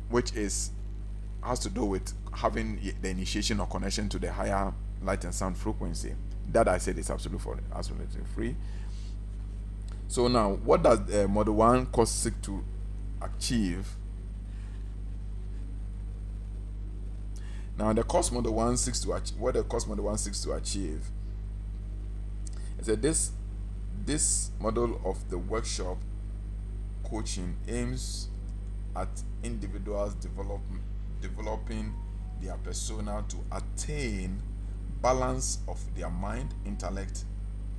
which has to do with having the initiation or connection to the higher light and sound frequency. That I said is absolutely free. So now, what does model 1 course seek to achieve? Now, the course model 1 seeks to achieve. What the course model 1 seeks to achieve is that this model of the workshop coaching aims at individuals developing their persona to attain balance of their mind, intellect,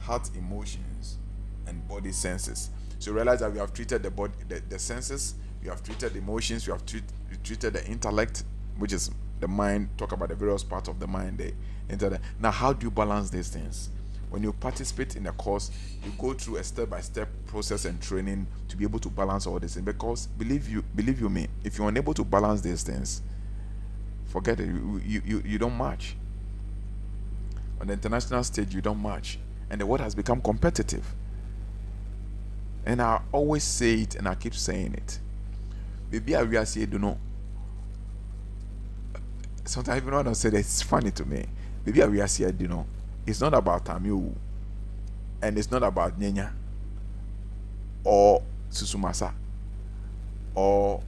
heart, emotions, and body senses. So realize that we have treated the body, the senses, we have treated the emotions, we have treated the intellect, which is the mind. Talk about the various parts of the mind, the intellect. Now, how do you balance these things? When you participate in a course, you go through a step-by-step process and training to be able to balance all these things. Because believe you me, if you're unable to balance these things, forget it. You don't match. On the international stage, you don't match, and the world has become competitive. And I always say it, and I keep saying it. Maybe I really say, do know. Sometimes even when I say that, it's funny to me. Maybe I really say, do know. It's not about Tamu, and it's not about Nyenya or Susumasa or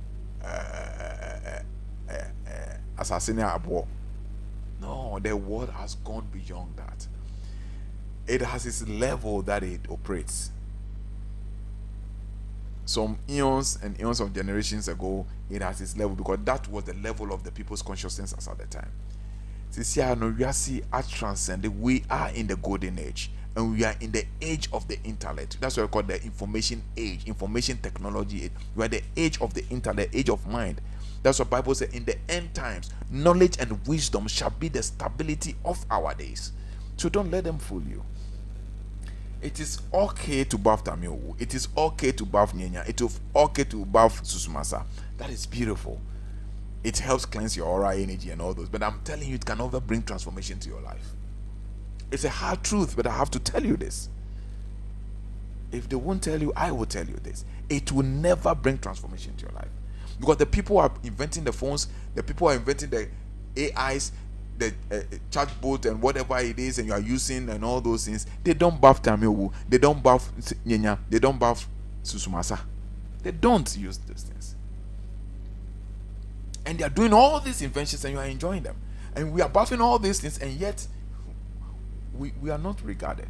Assassina Abo. No, the world has gone beyond that. It has its level that it operates. Some eons and eons of generations ago, it has its level, because that was the level of the people's consciousness at the time. We are in the golden age, and we are in the age of the intellect. That's what we call the information age, information technology age. We are the age of the intellect, age of mind. That's what the Bible says. In the end times, knowledge and wisdom shall be the stability of our days. So don't let them fool you. It is okay to bath Tamiowu. It is okay to bath Nyenya. It is okay to bath Susumasa. That is beautiful. It helps cleanse your aura, energy, and all those. But I'm telling you, it can never bring transformation to your life. It's a hard truth, but I have to tell you this. If they won't tell you, I will tell you this. It will never bring transformation to your life. Because the people are inventing the phones, the people are inventing the AIs, the chatbot and whatever it is, and you are using and all those things. They don't bath Tamiowu, they don't bath Nyenya, they don't bath Susumasa. They don't use those things. And they are doing all these inventions, and you are enjoying them. And we are bathing all these things, and yet we are not regarded.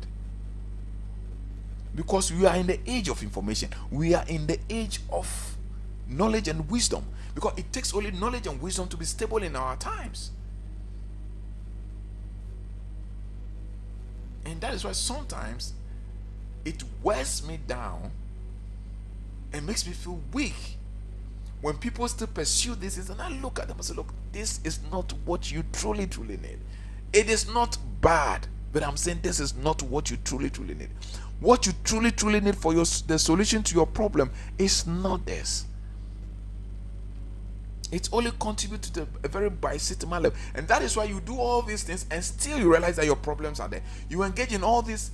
Because we are in the age of information. We are in the age of knowledge and wisdom. Because it takes only knowledge and wisdom to be stable in our times. And that is why sometimes it wears me down and makes me feel weak when people still pursue this. And I look at them and say, look, this is not what you truly need. It is not bad, but I'm saying this is not what you truly need. What you truly need for the solution to your problem is not this. It only contributes to a very basic level. And that is why you do all these things, and still you realize that your problems are there. You engage in all these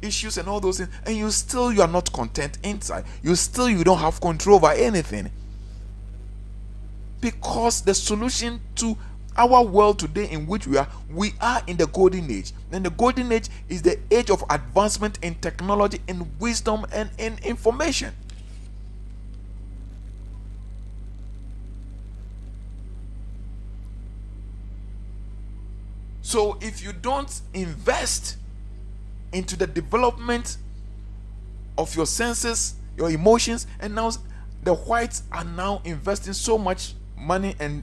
issues and all those things, and you are not content inside. You don't have control over anything. Because the solution to our world today in which we are in the golden age. And the golden age is the age of advancement in technology, in wisdom, and in information. So if you don't invest into the development of your senses, your emotions, and now the whites are now investing so much money and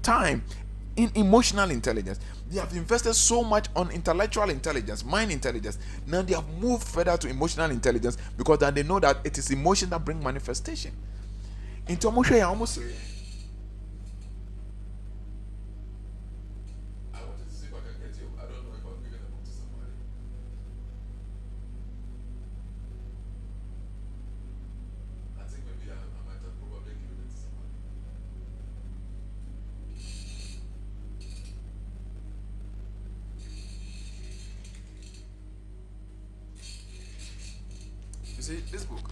time in emotional intelligence. They have invested so much on intellectual intelligence, mind intelligence. Now they have moved further to emotional intelligence, because then they know that it is emotion that brings manifestation. Into almost this book.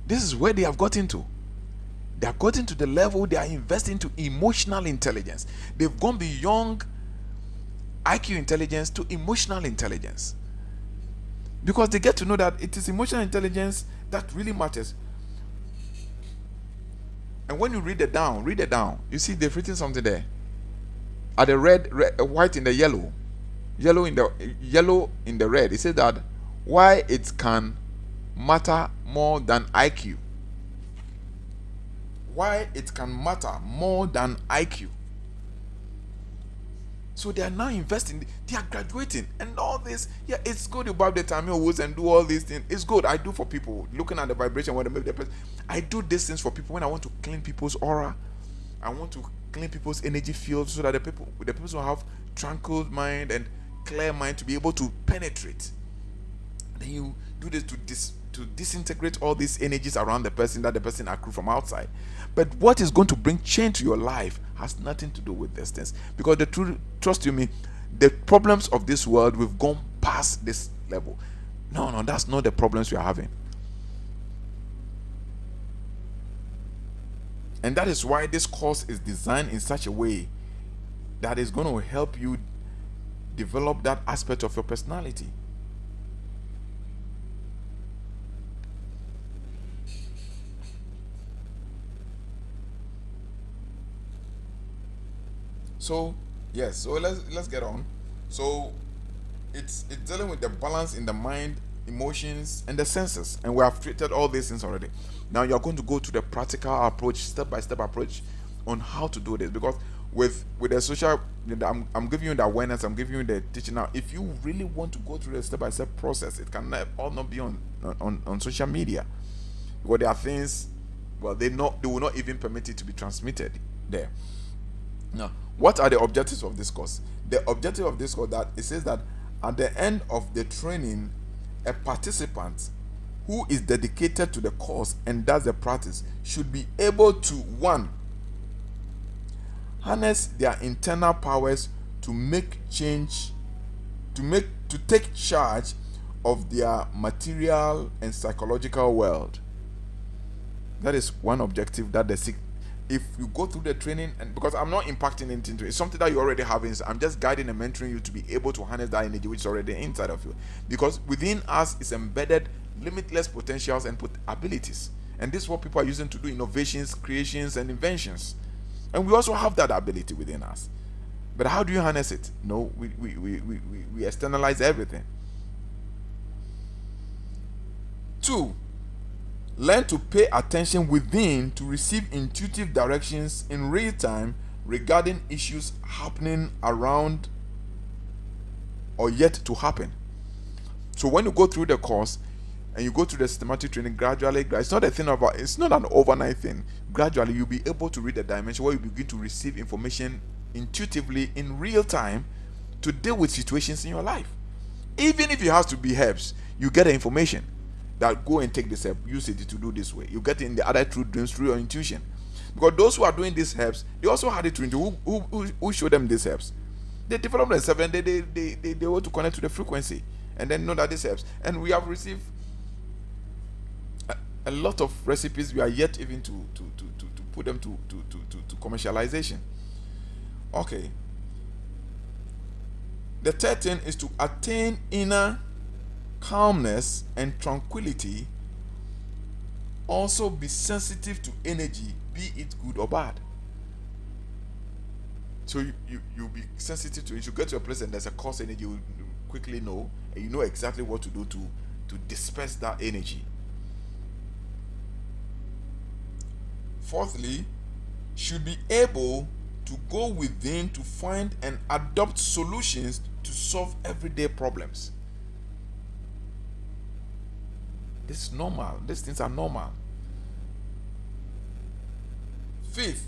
This is where they have gotten to. They have gotten to the level they are investing into emotional intelligence. They've gone beyond IQ intelligence to emotional intelligence. Because they get to know that it is emotional intelligence that really matters. And when you read it down, you see they've written something there. At the red, white in the yellow in the red, it says that why it can matter more than IQ why it can matter more than IQ. So they are now investing, they are graduating, and all this. Yeah, it's good about the time you use and do all these things. It's good. I do for people, looking at the vibration when they make the person. I do these things for people when I want to clean people's aura. I want to clean people's energy field so that the people will have tranquil mind and clear mind to be able to penetrate. Then you do this to disintegrate all these energies around the person that the person accrue from outside. But what is going to bring change to your life has nothing to do with these things, because the truth, trust you me, the problems of this world, we've gone past this level. No, that's not the problems we are having. And that is why this course is designed in such a way that is going to help you develop that aspect of your personality. So yes, so let's get on. So it's dealing with the balance in the mind, emotions, and the senses, and we have treated all these things already. Now you're going to go to the practical approach, step by step approach on how to do this, because with the social, I'm giving you the awareness, I'm giving you the teaching. Now if you really want to go through the step by step process, it can all not be on social media, because there are things, well, they will not even permit it to be transmitted there. Now, what are the objectives of this course? The objective of this course, that it says that at the end of the training, a participant who is dedicated to the course and does the practice should be able to, one, harness their internal powers to make change, to take charge of their material and psychological world. That is one objective that if you go through the training, and because I'm not impacting anything to it, it's something that you already have inside. I'm just guiding and mentoring you to be able to harness that energy which is already inside of you, because within us is embedded limitless potentials and abilities, and this is what people are using to do innovations, creations, and inventions. And we also have that ability within us, but how do you harness it? No, we externalize everything. 2, learn to pay attention within to receive intuitive directions in real time regarding issues happening around or yet to happen. So when you go through the course and you go through the systematic training, gradually, it's not an overnight thing. Gradually you'll be able to read the dimension where you begin to receive information intuitively in real time to deal with situations in your life. Even if it has to be herbs, you get the information that go and take this herb, use it to do this way. You get it in the other true dreams through your intuition. Because those who are doing these herbs, they also had it to who showed them these herbs. They developed themselves and they want to connect to the frequency and then know that these herbs. And we have received a lot of recipes. We are yet even to put them to commercialization. Okay. The third thing is to attain inner calmness and tranquility. Also be sensitive to energy, be it good or bad. So you'll be sensitive to it. You get to a place and there's a coarse energy, you quickly know, and you know exactly what to do to disperse that energy. Fourthly, should be able to go within to find and adopt solutions to solve everyday problems. This is normal. These things are normal. Fifth,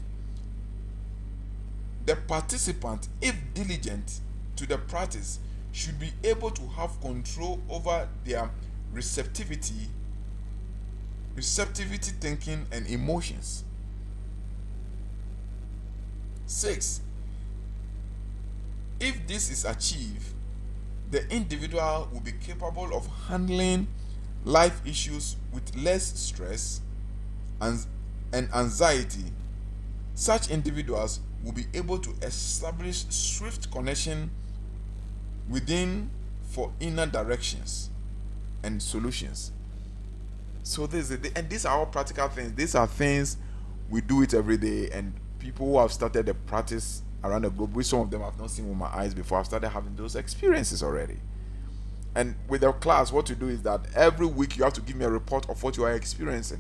the participant, if diligent to the practice, should be able to have control over their receptivity thinking, and emotions. 6, if this is achieved, the individual will be capable of handling life issues with less stress and anxiety. Such individuals will be able to establish swift connection within for inner directions and solutions. So these are all practical things. These are things we do it every day, and people who have started the practice around the globe, which some of them I've not seen with my eyes before, I've started having those experiences already. And with our class, what you do is that every week you have to give me a report of what you are experiencing.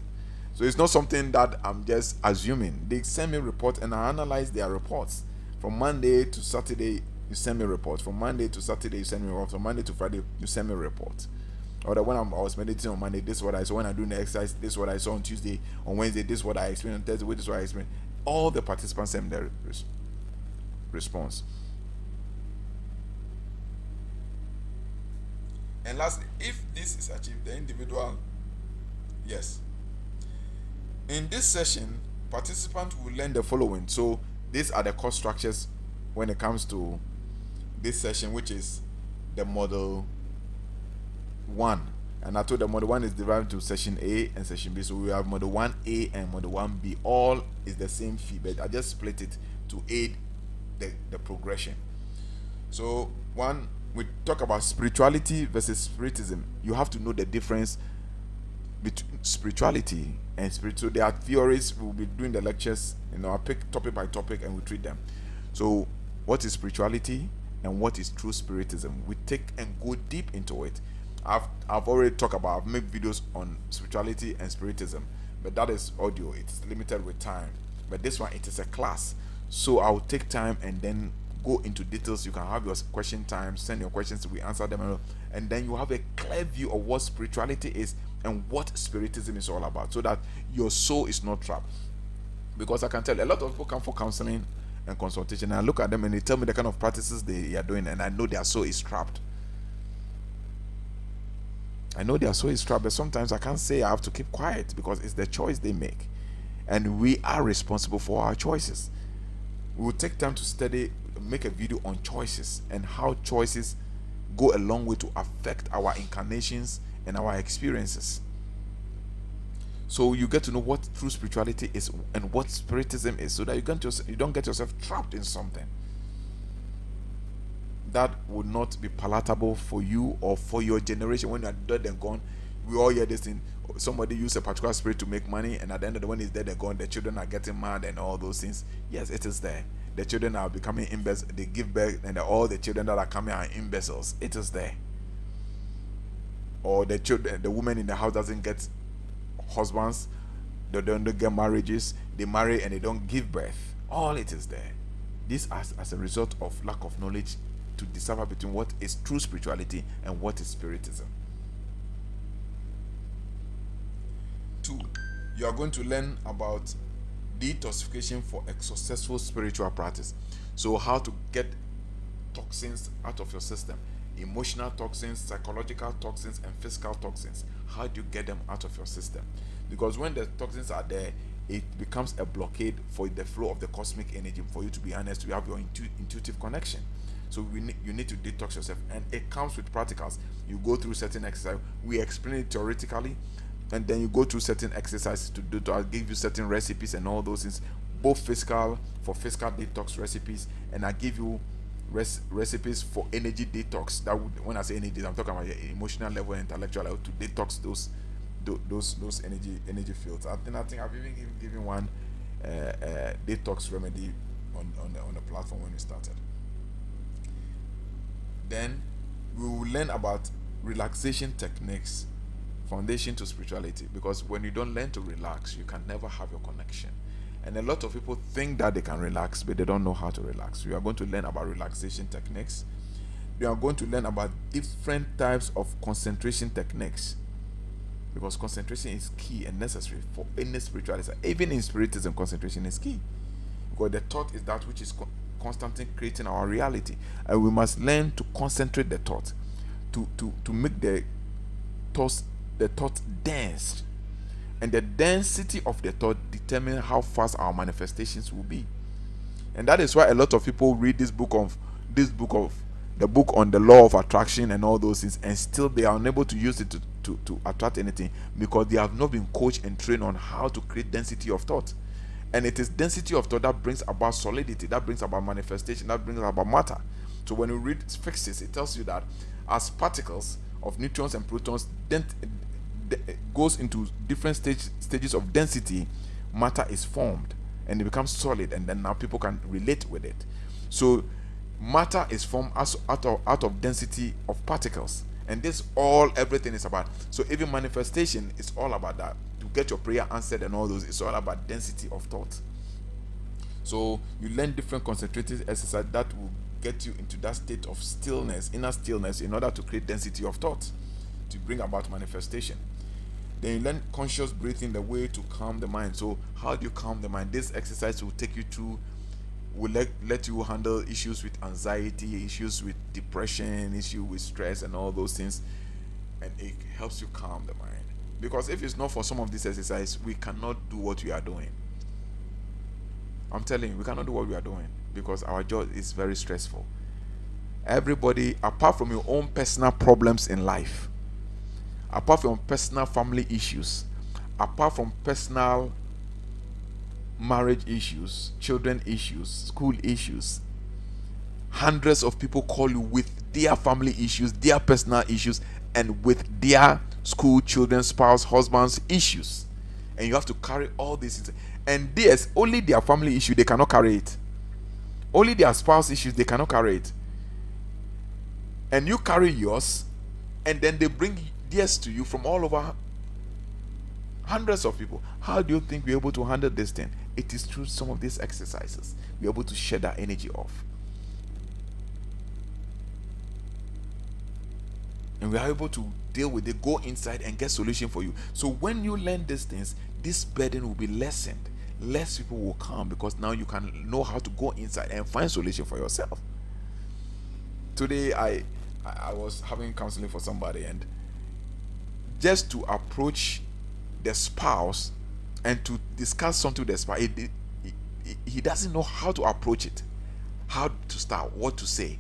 So it's not something that I'm just assuming. They send me reports and I analyze their reports. From Monday to Saturday, you send me reports. From Monday to Saturday, you send me reports. From Monday to Friday, you send me reports. Or that when I was meditating on Monday, this is what I saw. When I do the exercise, this is what I saw on Tuesday. On Wednesday, this is what I experienced. On Thursday, this is what I experienced. All the participants send their response. And lastly, if this is achieved, the individual, yes. In this session, participants will learn the following. So these are the core structures when it comes to this session, which is the model 1. And I told the model 1 is derived to session A and session B. So we have model 1A and model 1B. All is the same fee, but I just split it to aid the progression. So one, we talk about spirituality versus spiritism. You have to know the difference between spirituality and spirit. So there are theories. We'll be doing the lectures, I'll pick topic by topic and we treat them. So what is spirituality and what is true spiritism? We take and go deep into it. I've already talked about, I've made videos on spirituality and spiritism, but that is audio. It's limited with time. But this one, it is a class. So I'll take time and then go into details. You can have your question time, send your questions, we answer them, and then you have a clear view of what spirituality is and what spiritism is all about, so that your soul is not trapped. Because I can tell you, a lot of people come for counseling and consultation, and I look at them and they tell me the kind of practices they are doing, and I know their soul is trapped. I know their soul is trapped, but sometimes I can't say. I have to keep quiet because it's the choice they make, and we are responsible for our choices. We will take time to study, make a video on choices and how choices go a long way to affect our incarnations and our experiences. So you get to know what true spirituality is and what spiritism is, so that you don't get yourself trapped in something that would not be palatable for you or for your generation. When you are dead and gone, we all hear this thing. Somebody use a particular spirit to make money, and at the end of the when he's dead and gone, the children are getting mad and all those things. Yes, it is there. The children are becoming imbeciles. They give birth, and all the children that are coming are imbeciles. It is there. Or the children, the woman in the house doesn't get husbands. They don't get marriages. They marry and they don't give birth. All it is there. This as a result of lack of knowledge to decipher between what is true spirituality and what is spiritism. 2, you are going to learn about detoxification for a successful spiritual practice. So how to get toxins out of your system, emotional toxins, psychological toxins, and physical toxins. How do you get them out of your system? Because when the toxins are there, it becomes a blockade for the flow of the cosmic energy. For you to be honest, you have your intuitive connection. So you need to detox yourself, and it comes with practicals. You go through certain exercise. We explain it theoretically, and then you go through certain exercises to do. I'll give you certain recipes and all those things, both physical detox recipes, and I give you recipes for energy detox. That would, when I say energy, I'm talking about your emotional level and intellectual level, to detox those energy fields. I think I've even given one detox remedy on the platform when we started. Then we will learn about relaxation techniques, foundation to spirituality, because when you don't learn to relax, you can never have your connection. And a lot of people think that they can relax, but they don't know how to relax. We are going to learn about relaxation techniques. We are going to learn about different types of concentration techniques, because concentration is key and necessary for any spirituality. Even in spiritism, concentration is key, because the thought is that which is constantly creating our reality, and we must learn to concentrate the thought, to make the thought dense, and the density of the thought determines how fast our manifestations will be. And that is why a lot of people read the book on the law of attraction and all those things, and still they are unable to use it to attract anything, because they have not been coached and trained on how to create density of thought. And it is density of thought that brings about solidity, that brings about manifestation, that brings about matter. So when you read physics, it tells you that as particles of neutrons and protons goes into different stages of density, matter is formed and it becomes solid, and then now people can relate with it. So matter is formed out of density of particles, and this everything is about. So even manifestation is all about that, to get your prayer answered and all those. It's all about density of thought. So you learn different concentrated exercise that will get you into that state of stillness, inner stillness, in order to create density of thought, to bring about manifestation. Then you learn conscious breathing, the way to calm the mind. So how do you calm the mind? This exercise will take you through, will let you handle issues with anxiety, issues with depression, issue with stress and all those things, and it helps you calm the mind. Because if it's not for some of this exercise, we cannot do what we are doing. I'm telling you, we cannot do what we are doing because our job is very stressful. Everybody, apart from your own personal problems in life, apart from personal family issues, apart from personal marriage issues, children issues, school issues, hundreds of people call you with their family issues, their personal issues, and with their school, children, spouse, husbands issues. And you have to carry all these. And there's only their family issue, they cannot carry it. Only their spouse issues, they cannot carry it. And you carry yours, and then they bring theirs to you from all over, hundreds of people. How do you think we're able to handle this thing? It is through some of these exercises we're able to shed that energy off. And we are able to deal with it, go inside and get solution for you. So when you learn these things, this burden will be lessened. Less people will come because now you can know how to go inside and find solution for yourself. Today I was having counseling for somebody, and just to approach the spouse and to discuss something with the spouse, he doesn't know how to approach it, how to start, what to say.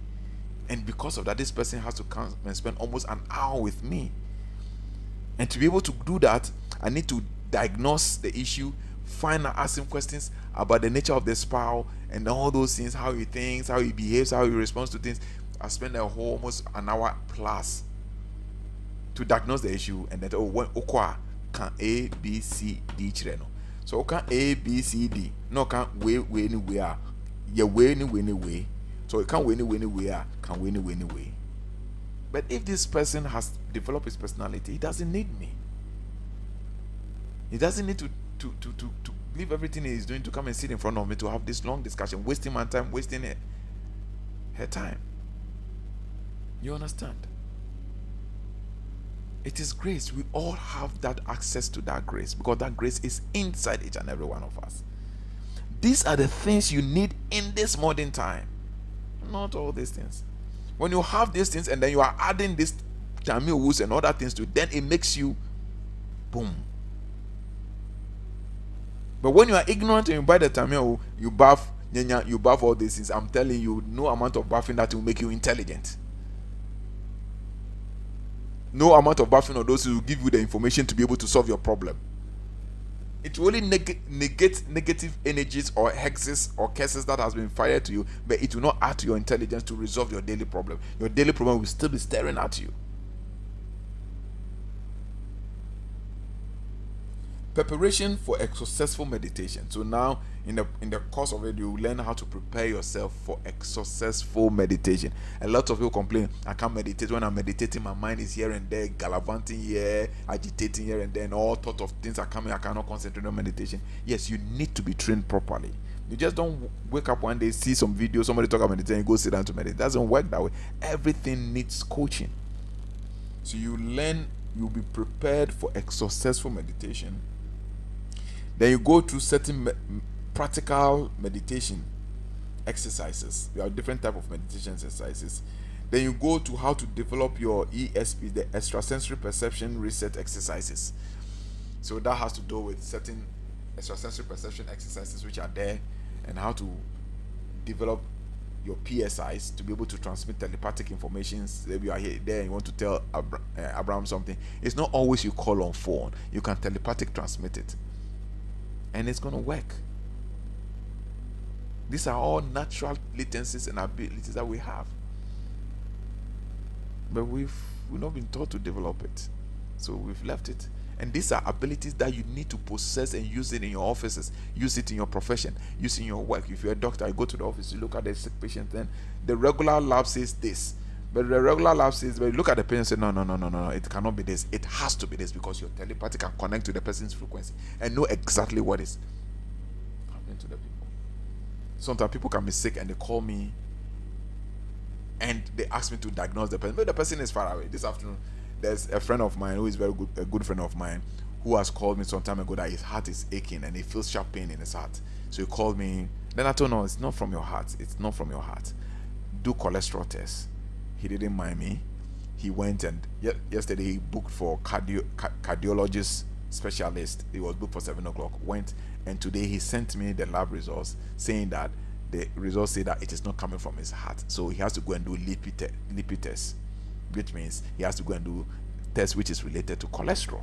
And because of that, this person has to come and spend almost an hour with me. And to be able to do that, I need to diagnose the issue, ask him questions about the nature of the spouse and all those things, how he thinks, how he behaves, how he responds to things. I spend almost an hour plus to diagnose the issue, and then can A, B, C, D children. So can A, B, C, D. No can way anywhere. Yeah, way anyway. So it can't win anywhere, can win anyway. But if this person has developed his personality, he doesn't need me. He doesn't need to leave everything he's doing to come and sit in front of me to have this long discussion, wasting my time, wasting her time. You understand? It is grace. We all have that access to that grace because that grace is inside each and every one of us. These are the things you need in this modern time. Not all these things. When you have these things and then you are adding this Tamil and other things to it, then it makes you boom. But when you are ignorant and you buy the Tamil, you bath all these things, I'm telling you, no amount of bathing that will make you intelligent. No amount of bathing or those will give you the information to be able to solve your problem. It will only negate negative energies or hexes or curses that has been fired to you, but it will not add to your intelligence to resolve your daily problem. Your daily problem will still be staring at you. Preparation for a successful meditation. So now in the course of it, you learn how to prepare yourself for a successful meditation. A lot of people complain, I can't meditate. When I'm meditating, my mind is here and there, gallivanting here, agitating here and there, and all sorts of things are coming. I cannot concentrate on meditation. Yes, you need to be trained properly. You just don't wake up one day, see some video, somebody talk about meditation, and go sit down to meditate. It doesn't work that way. Everything needs coaching. So you learn, you'll be prepared for a successful meditation. Then you go through certain practical meditation exercises. There are different types of meditation exercises. Then you go to how to develop your ESP, the extrasensory perception reset exercises. So that has to do with certain extrasensory perception exercises which are there, and how to develop your PSIs to be able to transmit telepathic information. If you are here there and you want to tell Abraham something, it's not always you call on phone. You can telepathic transmit it, and it's going to work. These are all natural latencies and abilities that we have, but we've not been taught to develop it, so we've left it. And these are abilities that you need to possess and use it in your offices, use it in your profession, use it in your work. If you're a doctor, you go to the office, you look at the sick patient, then the regular lab says this, But the regular lab says, but look at the patient and say, no, no, no, no, no, no, it cannot be this. It has to be this, because your telepathy can connect to the person's frequency and know exactly what is happening to the people. Sometimes people can be sick and they call me and they ask me to diagnose the person, but the person is far away. This afternoon, there's a friend of mine who is a good friend of mine, who has called me some time ago that his heart is aching and he feels sharp pain in his heart. So he called me. Then I told him, no, it's not from your heart. It's not from your heart. Do cholesterol test. He didn't mind me. He went, and yesterday he booked for cardiologist specialist. He was booked for 7 o'clock. Went, and today he sent me the lab results saying that the results say that it is not coming from his heart. So he has to go and do lipid test, which means he has to go and do test which is related to cholesterol.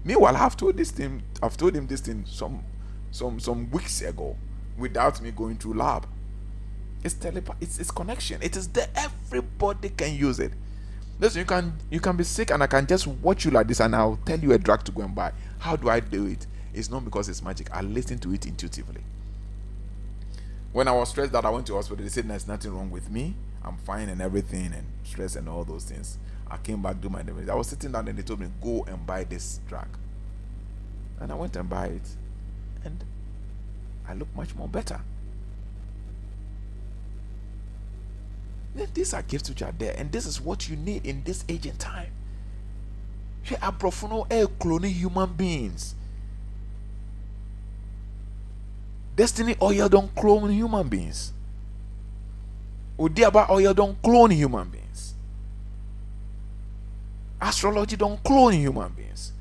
Meanwhile, I've told him this thing some weeks ago without me going through lab. It's it's connection. It is there. Everybody can use it. Listen, you can be sick and I can just watch you like this and I'll tell you a drug to go and buy. How do I do it? It's not because it's magic. I listen to it intuitively. When I was stressed that I went to hospital, they said there's nothing wrong with me. I'm fine and everything, and stress and all those things. I came back, do my remedies. I was sitting down and they told me, go and buy this drug. And I went and buy it. And I look much more better. These are gifts which are there, and this is what you need in this age and time. We are cloning human beings. Destiny oil don't clone human beings. Odiaba oil don't clone human beings. Astrology don't clone human beings.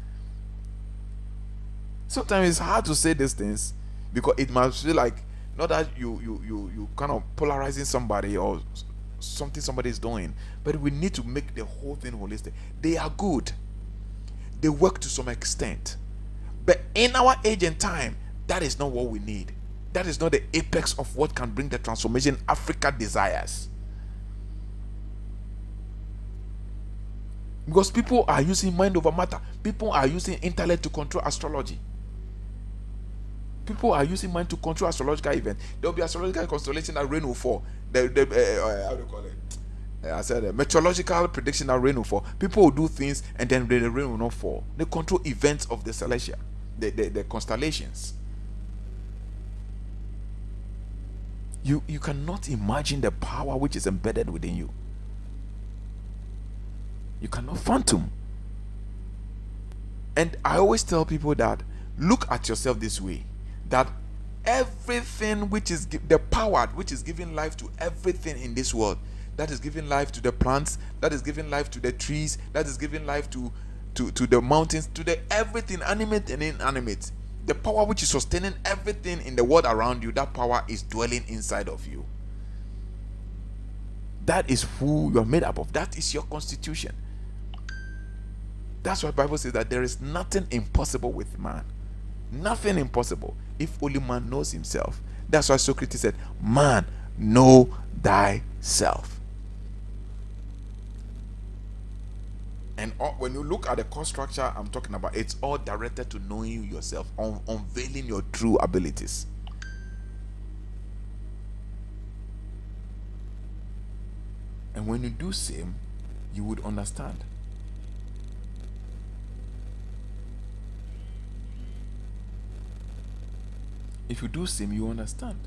Sometimes it's hard to say these things because it must feel like not that you kind of polarizing somebody or something somebody is doing, but we need to make the whole thing holistic. They are good. They work to some extent. But in our age and time, that is not what we need. That is not the apex of what can bring the transformation Africa desires. Because people are using mind over matter. People are using intellect to control astrology. People are using mind to control astrological events. There will be astrological constellation that rain will fall. How do you call it? I said meteorological prediction that rain will fall. People will do things and then the rain will not fall. They control events of the celestia, the constellations. You cannot imagine the power which is embedded within you. You cannot fathom. And I always tell people that look at yourself this way, that everything which is the power which is giving life to everything in this world, that is giving life to the plants, that is giving life to the trees, that is giving life to the mountains, to the everything, animate and inanimate. The power which is sustaining everything in the world around you, that power is dwelling inside of you. That is who you are made up of. That is your constitution. That's why the Bible says that there is nothing impossible with man. Nothing impossible if only man knows himself. That's why Socrates said, man, know thyself. And when you look at the core structure I'm talking about, it's all directed to knowing yourself, unveiling your true abilities. And when you do same, you would understand. If you do same, you understand.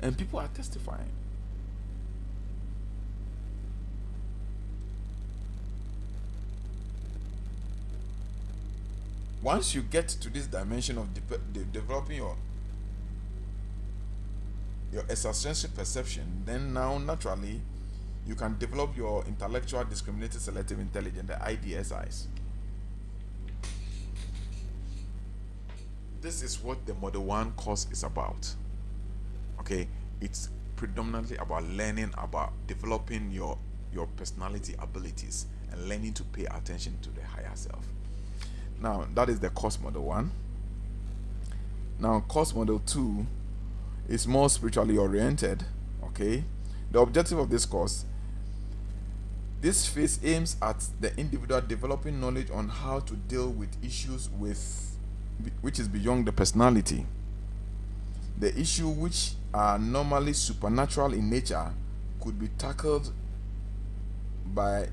And people are testifying. Once you get to this dimension of developing your extrasensory perception, then now naturally you can develop your intellectual discriminated selective intelligence, the IDSIs. This is what the Model 1 course is about. Okay, it's predominantly about learning about developing your personality abilities and learning to pay attention to the higher self. Now, that is the course Model 1. Now, course Model 2 is more spiritually oriented. Okay, the objective of this course, this phase aims at the individual developing knowledge on how to deal with issues which is beyond the personality. The issue which are normally supernatural in nature could be tackled by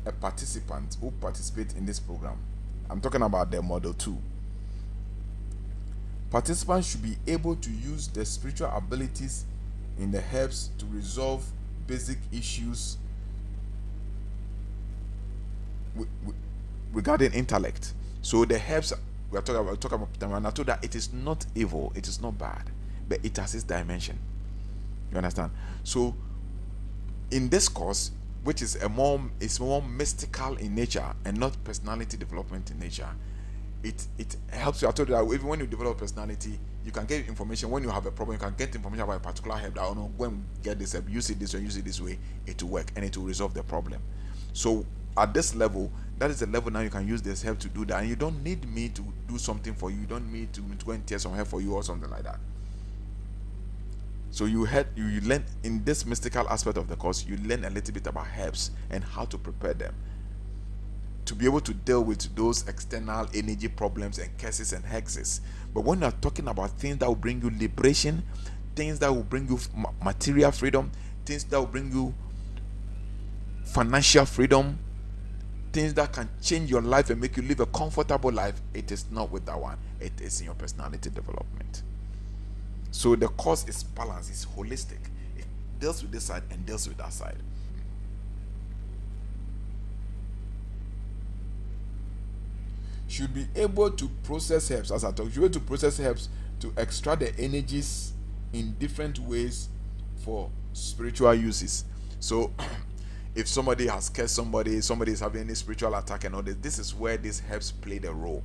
a participant who participate in this program. I'm talking about the model 2. Participants should be able to use their spiritual abilities in the herbs to resolve basic issues regarding intellect. So the herbs we are talking about them, and I told that it is not evil, it is not bad, but it has its dimension. You understand? So in this course, which is more mystical in nature and not personality development in nature, it helps you. I told you that even when you develop personality, you can get information. When you have a problem, you can get information about a particular herb that, oh no, go and get this herb, use it this way, use it this way, it will work and it will resolve the problem. So at this level, that is the level now you can use this herb to do that, and you don't need me to do something for you. You don't need to go and tear some herb for you or something like that. So you learn in this mystical aspect of the course, you learn a little bit about herbs and how to prepare them to be able to deal with those external energy problems and curses and hexes. But when you're talking about things that will bring you liberation, things that will bring you material freedom, things that will bring you financial freedom, things that can change your life and make you live a comfortable life, it is not with that one. It is in your personality development. So the course is balanced, it's holistic. It deals with this side and deals with that side. Should be able to process herbs, as I talked, you able to process herbs to extract the energies in different ways for spiritual uses. So if somebody has cursed somebody is having any spiritual attack and all this is where these herbs play the role.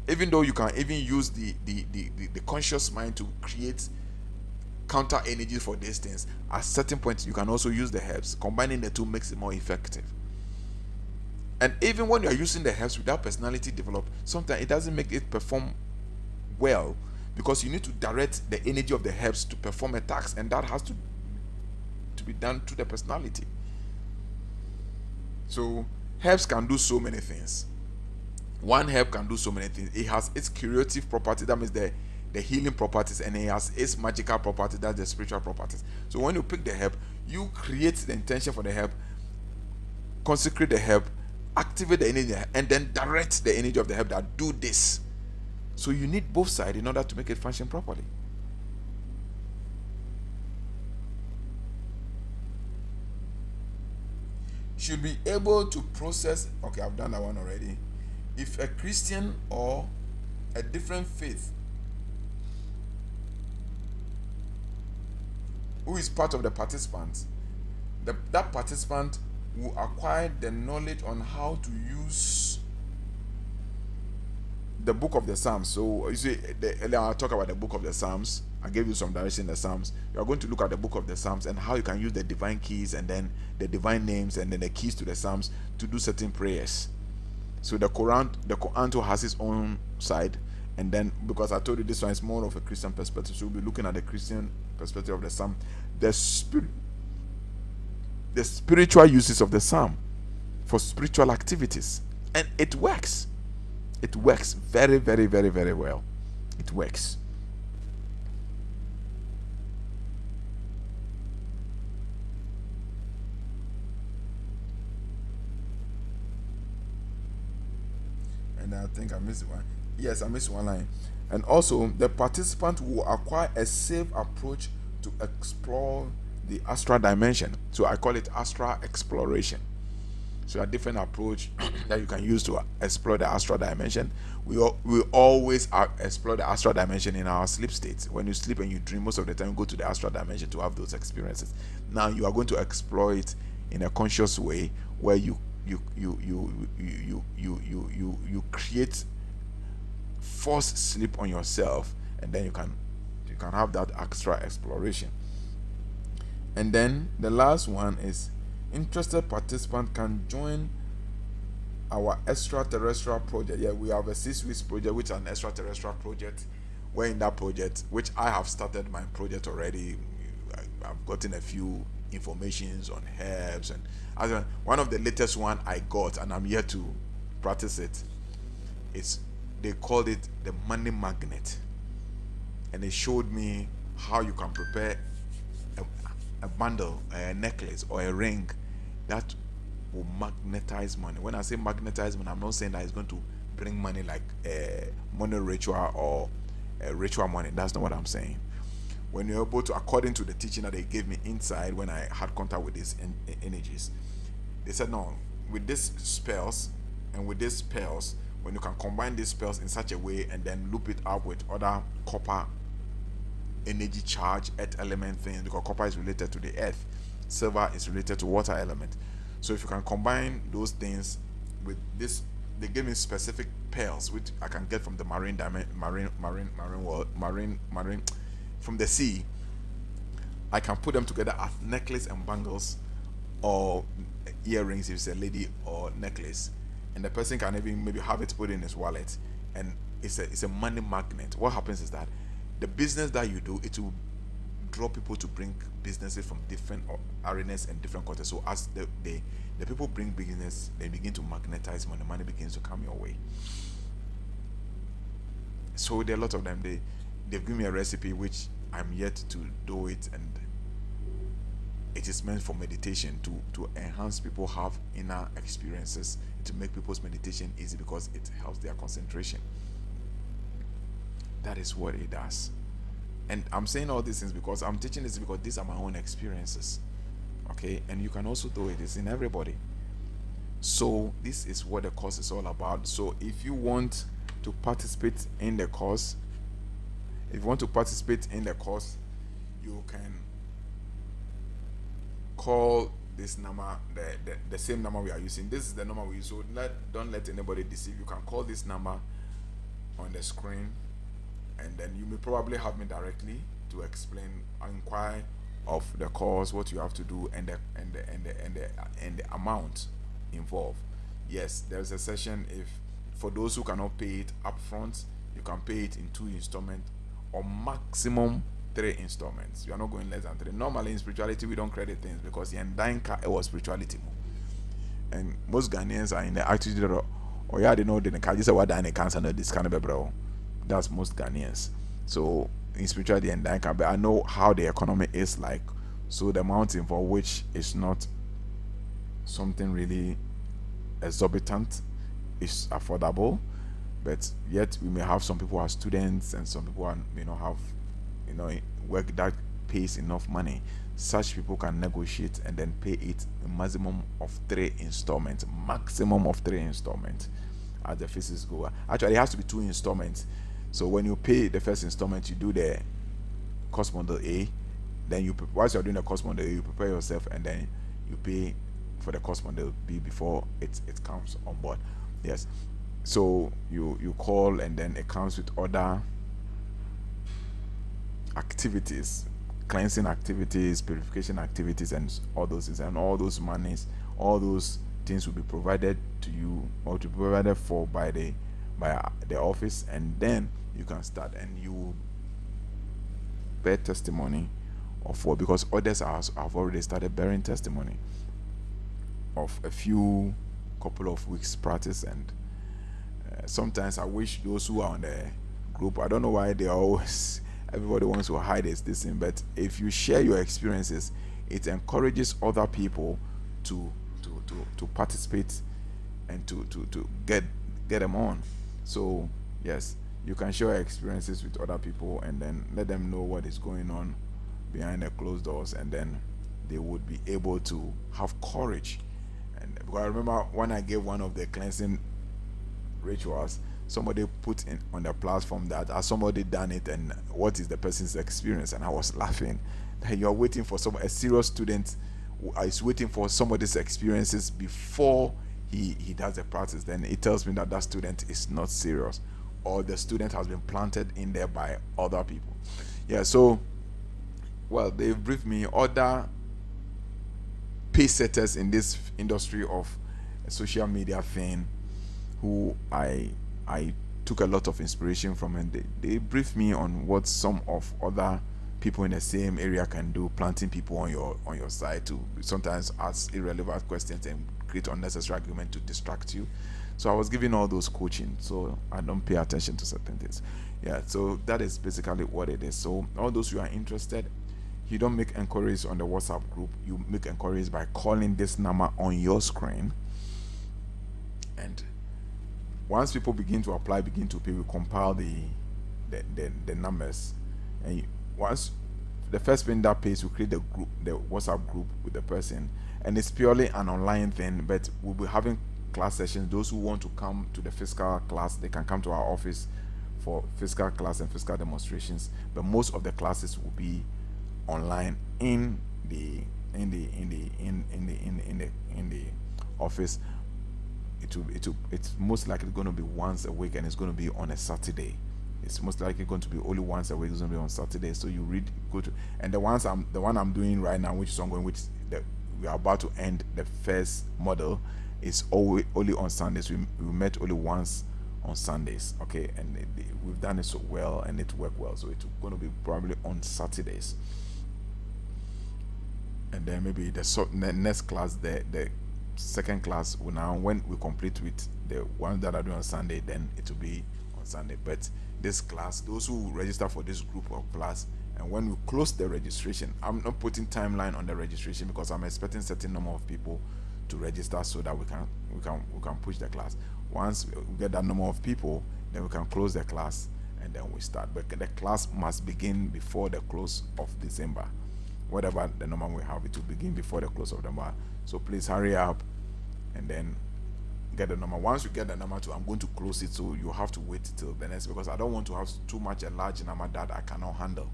Even though you can even use the conscious mind to create counter energy for these things, at certain points you can also use the herbs. Combining the two makes it more effective. And even when you are using the herbs without personality developed, sometimes it doesn't make it perform well, because you need to direct the energy of the herbs to perform a task, and that has to be done through the personality. So herbs can do so many things. One herb can do so many things. It has its curative property, that means the healing properties, and it has its magical property, that's the spiritual properties. So when you pick the herb, you create the intention for the herb, consecrate the herb, activate the energy, and then direct the energy of the herb that do this. So you need both sides in order to make it function properly. Should be able to process, okay, I've done that one already. If a Christian or a different faith who is part of the participants, that participant will acquire the knowledge on how to use the book of the Psalms. So you see, earlier I talk about the book of the Psalms. I gave you some direction in the Psalms. You are going to look at the book of the Psalms and how you can use the divine keys and then the divine names and then the keys to the Psalms to do certain prayers. So the Quran too has its own side, and then because I told you this one is more of a Christian perspective, so we'll be looking at the Christian perspective of the Psalm, the spiritual uses of the Psalm for spiritual activities, and it works. It works very, very, very, very well. It works. And I think I missed one. Yes, I missed one line. And also, the participant will acquire a safe approach to explore the astral dimension. So I call it astral exploration. So a different approach that you can use to explore the astral dimension. We always explore the astral dimension in our sleep states. When you sleep and you dream, most of the time you go to the astral dimension to have those experiences. Now you are going to explore it in a conscious way, where you create forced sleep on yourself, and then you can have that extra exploration. And then the last one is interested participant can join our extraterrestrial project. Yeah, we have a 6 weeks project, which is an extraterrestrial project. Where in that project, which I have started my project already, I've gotten a few informations on herbs, and one of the latest one I got, and I'm here to practice it. They called it the money magnet, and they showed me how you can prepare a bundle, a necklace, or a ring that will magnetize money. When I say magnetize money, I'm not saying that it's going to bring money like money ritual or ritual money. That's not what I'm saying. When you're able to, according to the teaching that they gave me inside when I had contact with these energies, they said no, with these spells and with these spells, when you can combine these spells in such a way and then loop it up with other copper energy charge earth element things, because copper is related to the earth, silver is related to water element. So if you can combine those things with this, they give me specific pearls which I can get from the marine from the sea. I can put them together as necklace and bangles, or earrings if it's a lady, or necklace, and the person can even maybe have it put in his wallet, and it's a money magnet. What happens is that the business that you do, it will draw people to bring businesses from different arenas and different countries. So as the people bring business, they begin to magnetize money. Money begins to come your way. So there are a lot of them. They've given me a recipe which I'm yet to do it, and it is meant for meditation to enhance people have inner experiences, to make people's meditation easy because it helps their concentration. That is what it does. And I'm saying all these things because I'm teaching this because these are my own experiences. Okay, and you can also do it. It's in everybody. So this is what the course is all about. So if you want to participate in the course, you can call this number, the same number we are using. This is the number we use. So don't let anybody deceive. You can call this number on the screen, and then you may probably have me directly to inquire of the course, what you have to do, and the amount involved. Yes, there's a session. If for those who cannot pay it upfront, you can pay it in 2 installments or maximum 3 installments. You are not going less than 3. Normally in spirituality we don't credit things because the ending it was spirituality, and most Ghanaians are in the attitude of, oh yeah, they know the cancer, what dying cancer, no this kind of bro. That's most Ghanaians. So in spirituality and but I know how the economy is like. So the amount involved, which is not something really exorbitant, is affordable, but yet we may have some people who are students and some people may not have work that pays enough money. Such people can negotiate and then pay it a maximum of 3 installments, as the phases go. Actually it has to be 2 installments. So when you pay the first installment, you do the course model A, then whilst you're doing the course model A, you prepare yourself, and then you pay for the course model B before it comes on board. Yes, so you call, and then it comes with other activities, cleansing activities, purification activities, and all those things, and all those monies, all those things will be provided to you, or to be provided for by the office, and then you can start, and you bear testimony of what, because others have already started bearing testimony of a couple of weeks practice. And sometimes I wish those who are on the group, I don't know why they always everybody wants to hide this thing, but if you share your experiences, it encourages other people to participate and to get them on. So yes, you can share your experiences with other people and then let them know what is going on behind the closed doors, and then they would be able to have courage. And because I remember when I gave one of the cleansing rituals, somebody put in on the platform that has somebody done it and what is the person's experience, and I was laughing that you're waiting for a serious student who is waiting for somebody's experiences before he does the practice. Then it tells me that student is not serious, or the student has been planted in there by other people. Yeah, so well, they briefed me other pace setters in this industry of social media thing who I took a lot of inspiration from, and they briefed me on what some of other people in the same area can do, planting people on your side to sometimes ask irrelevant questions and create unnecessary argument to distract you. So I was giving all those coaching, so I don't pay attention to certain things. Yeah, so that is basically what it is. So all those who are interested, You don't make inquiries on the WhatsApp group. You make inquiries by calling this number on your screen. And once people begin to apply, begin to pay, we compile the numbers. And once the first person that pays, we create the group, the WhatsApp group with the person. And it's purely an online thing, but we'll be having class sessions. Those who want to come to the physical class, they can come to our office for physical class and physical demonstrations. But most of the classes will be online in the office. It's most likely going to be once a week, and it's going to be on a Saturday. It's most likely going to be only once a week. It's going to be on Saturday. So you go to, and the one I'm doing right now, which is ongoing, we are about to end the first model, is only on Sundays. We met only once on Sundays, okay, and we've done it so well, and it worked well. So it's going to be probably on Saturdays, and then maybe the next class, the second class will now, when we complete with the ones that are doing on Sunday, then it will be on Sunday. But this class, those who register for this group of class, and when we close the registration, I'm not putting timeline on the registration because I'm expecting certain number of people to register so that we can push the class. Once we get that number of people, then we can close the class and then we start. But the class must begin before the close of December. Whatever the number we have, it will begin before the close of the month. So please hurry up and then get the number. Once you get the number too, I'm going to close it, so you have to wait till the next, because I don't want to have too much, a large number that I cannot handle.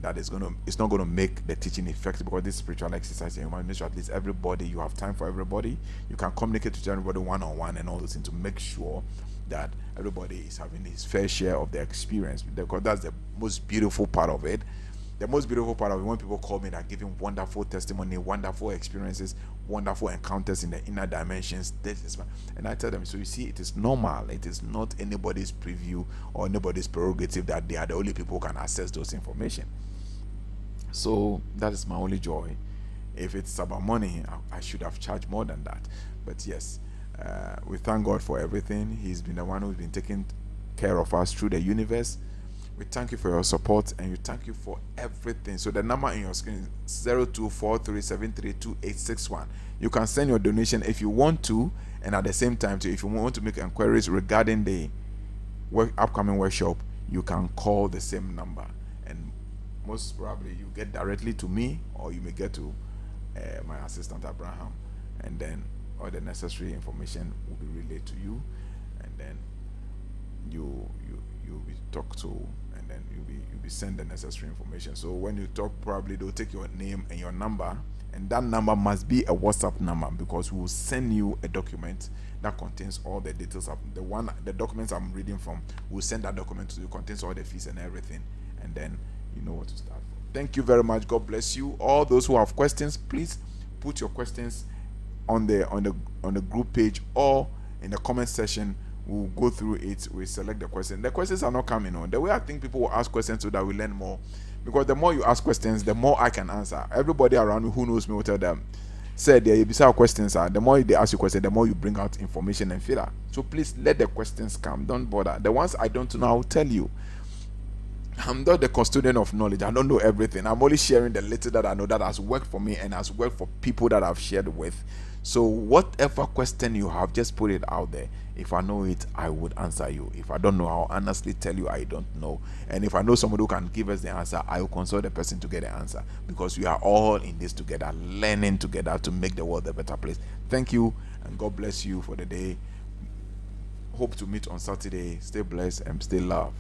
It's not going to make the teaching effective, because this spiritual exercise, you must make sure at least everybody, you have time for everybody. You can communicate with everybody one-on-one and all those things to make sure that everybody is having his fair share of the experience, because that's the most beautiful part of it. The most beautiful part of it, when people call me, they're giving wonderful testimony, wonderful experiences, wonderful encounters in the inner dimensions. And I tell them, so you see, it is normal. It is not anybody's preview or anybody's prerogative that they are the only people who can access those information. So that is my only joy. If it's about money, I should have charged more than that. But yes, we thank God for everything. He's been the one who's been taking care of us through the universe. We thank you for your support, and you thank you for everything. So the number in your screen is 0243732861. You can send your donation if you want to, and at the same time too, if you want to make inquiries regarding the upcoming workshop, you can call the same number, and most probably you get directly to me, or you may get to my assistant Abraham, and then all the necessary information will be relayed to you, and then you'll be talked to, and then you'll be sent the necessary information. So when you talk, probably they'll take your name and your number, and that number must be a WhatsApp number, because we will send you a document that contains all the details of the documents I'm reading from. We'll send that document to you, contains all the fees and everything, and then you know what to start from. Thank you very much. God bless you. All those who have questions, please put your questions on the group page or in the comment section. We'll go through it. We select the question. The questions are not coming on. The way I think people will ask questions so that we learn more. Because the more you ask questions, the more I can answer. Everybody around me who knows me will tell them, said there bizarre questions are, the more they ask you questions, the more you bring out information and filler. So please let the questions come. Don't bother. The ones I don't know, I'll tell you. I'm not the custodian of knowledge. I don't know everything. I'm only sharing the little that I know that has worked for me and has worked for people that I've shared with. So whatever question you have, just put it out there. If I know it, I would answer you. If I don't know, I'll honestly tell you I don't know. And if I know somebody who can give us the answer, I will consult the person to get the answer. Because we are all in this together, learning together to make the world a better place. Thank you, and God bless you for the day. Hope to meet on Saturday. Stay blessed and stay loved.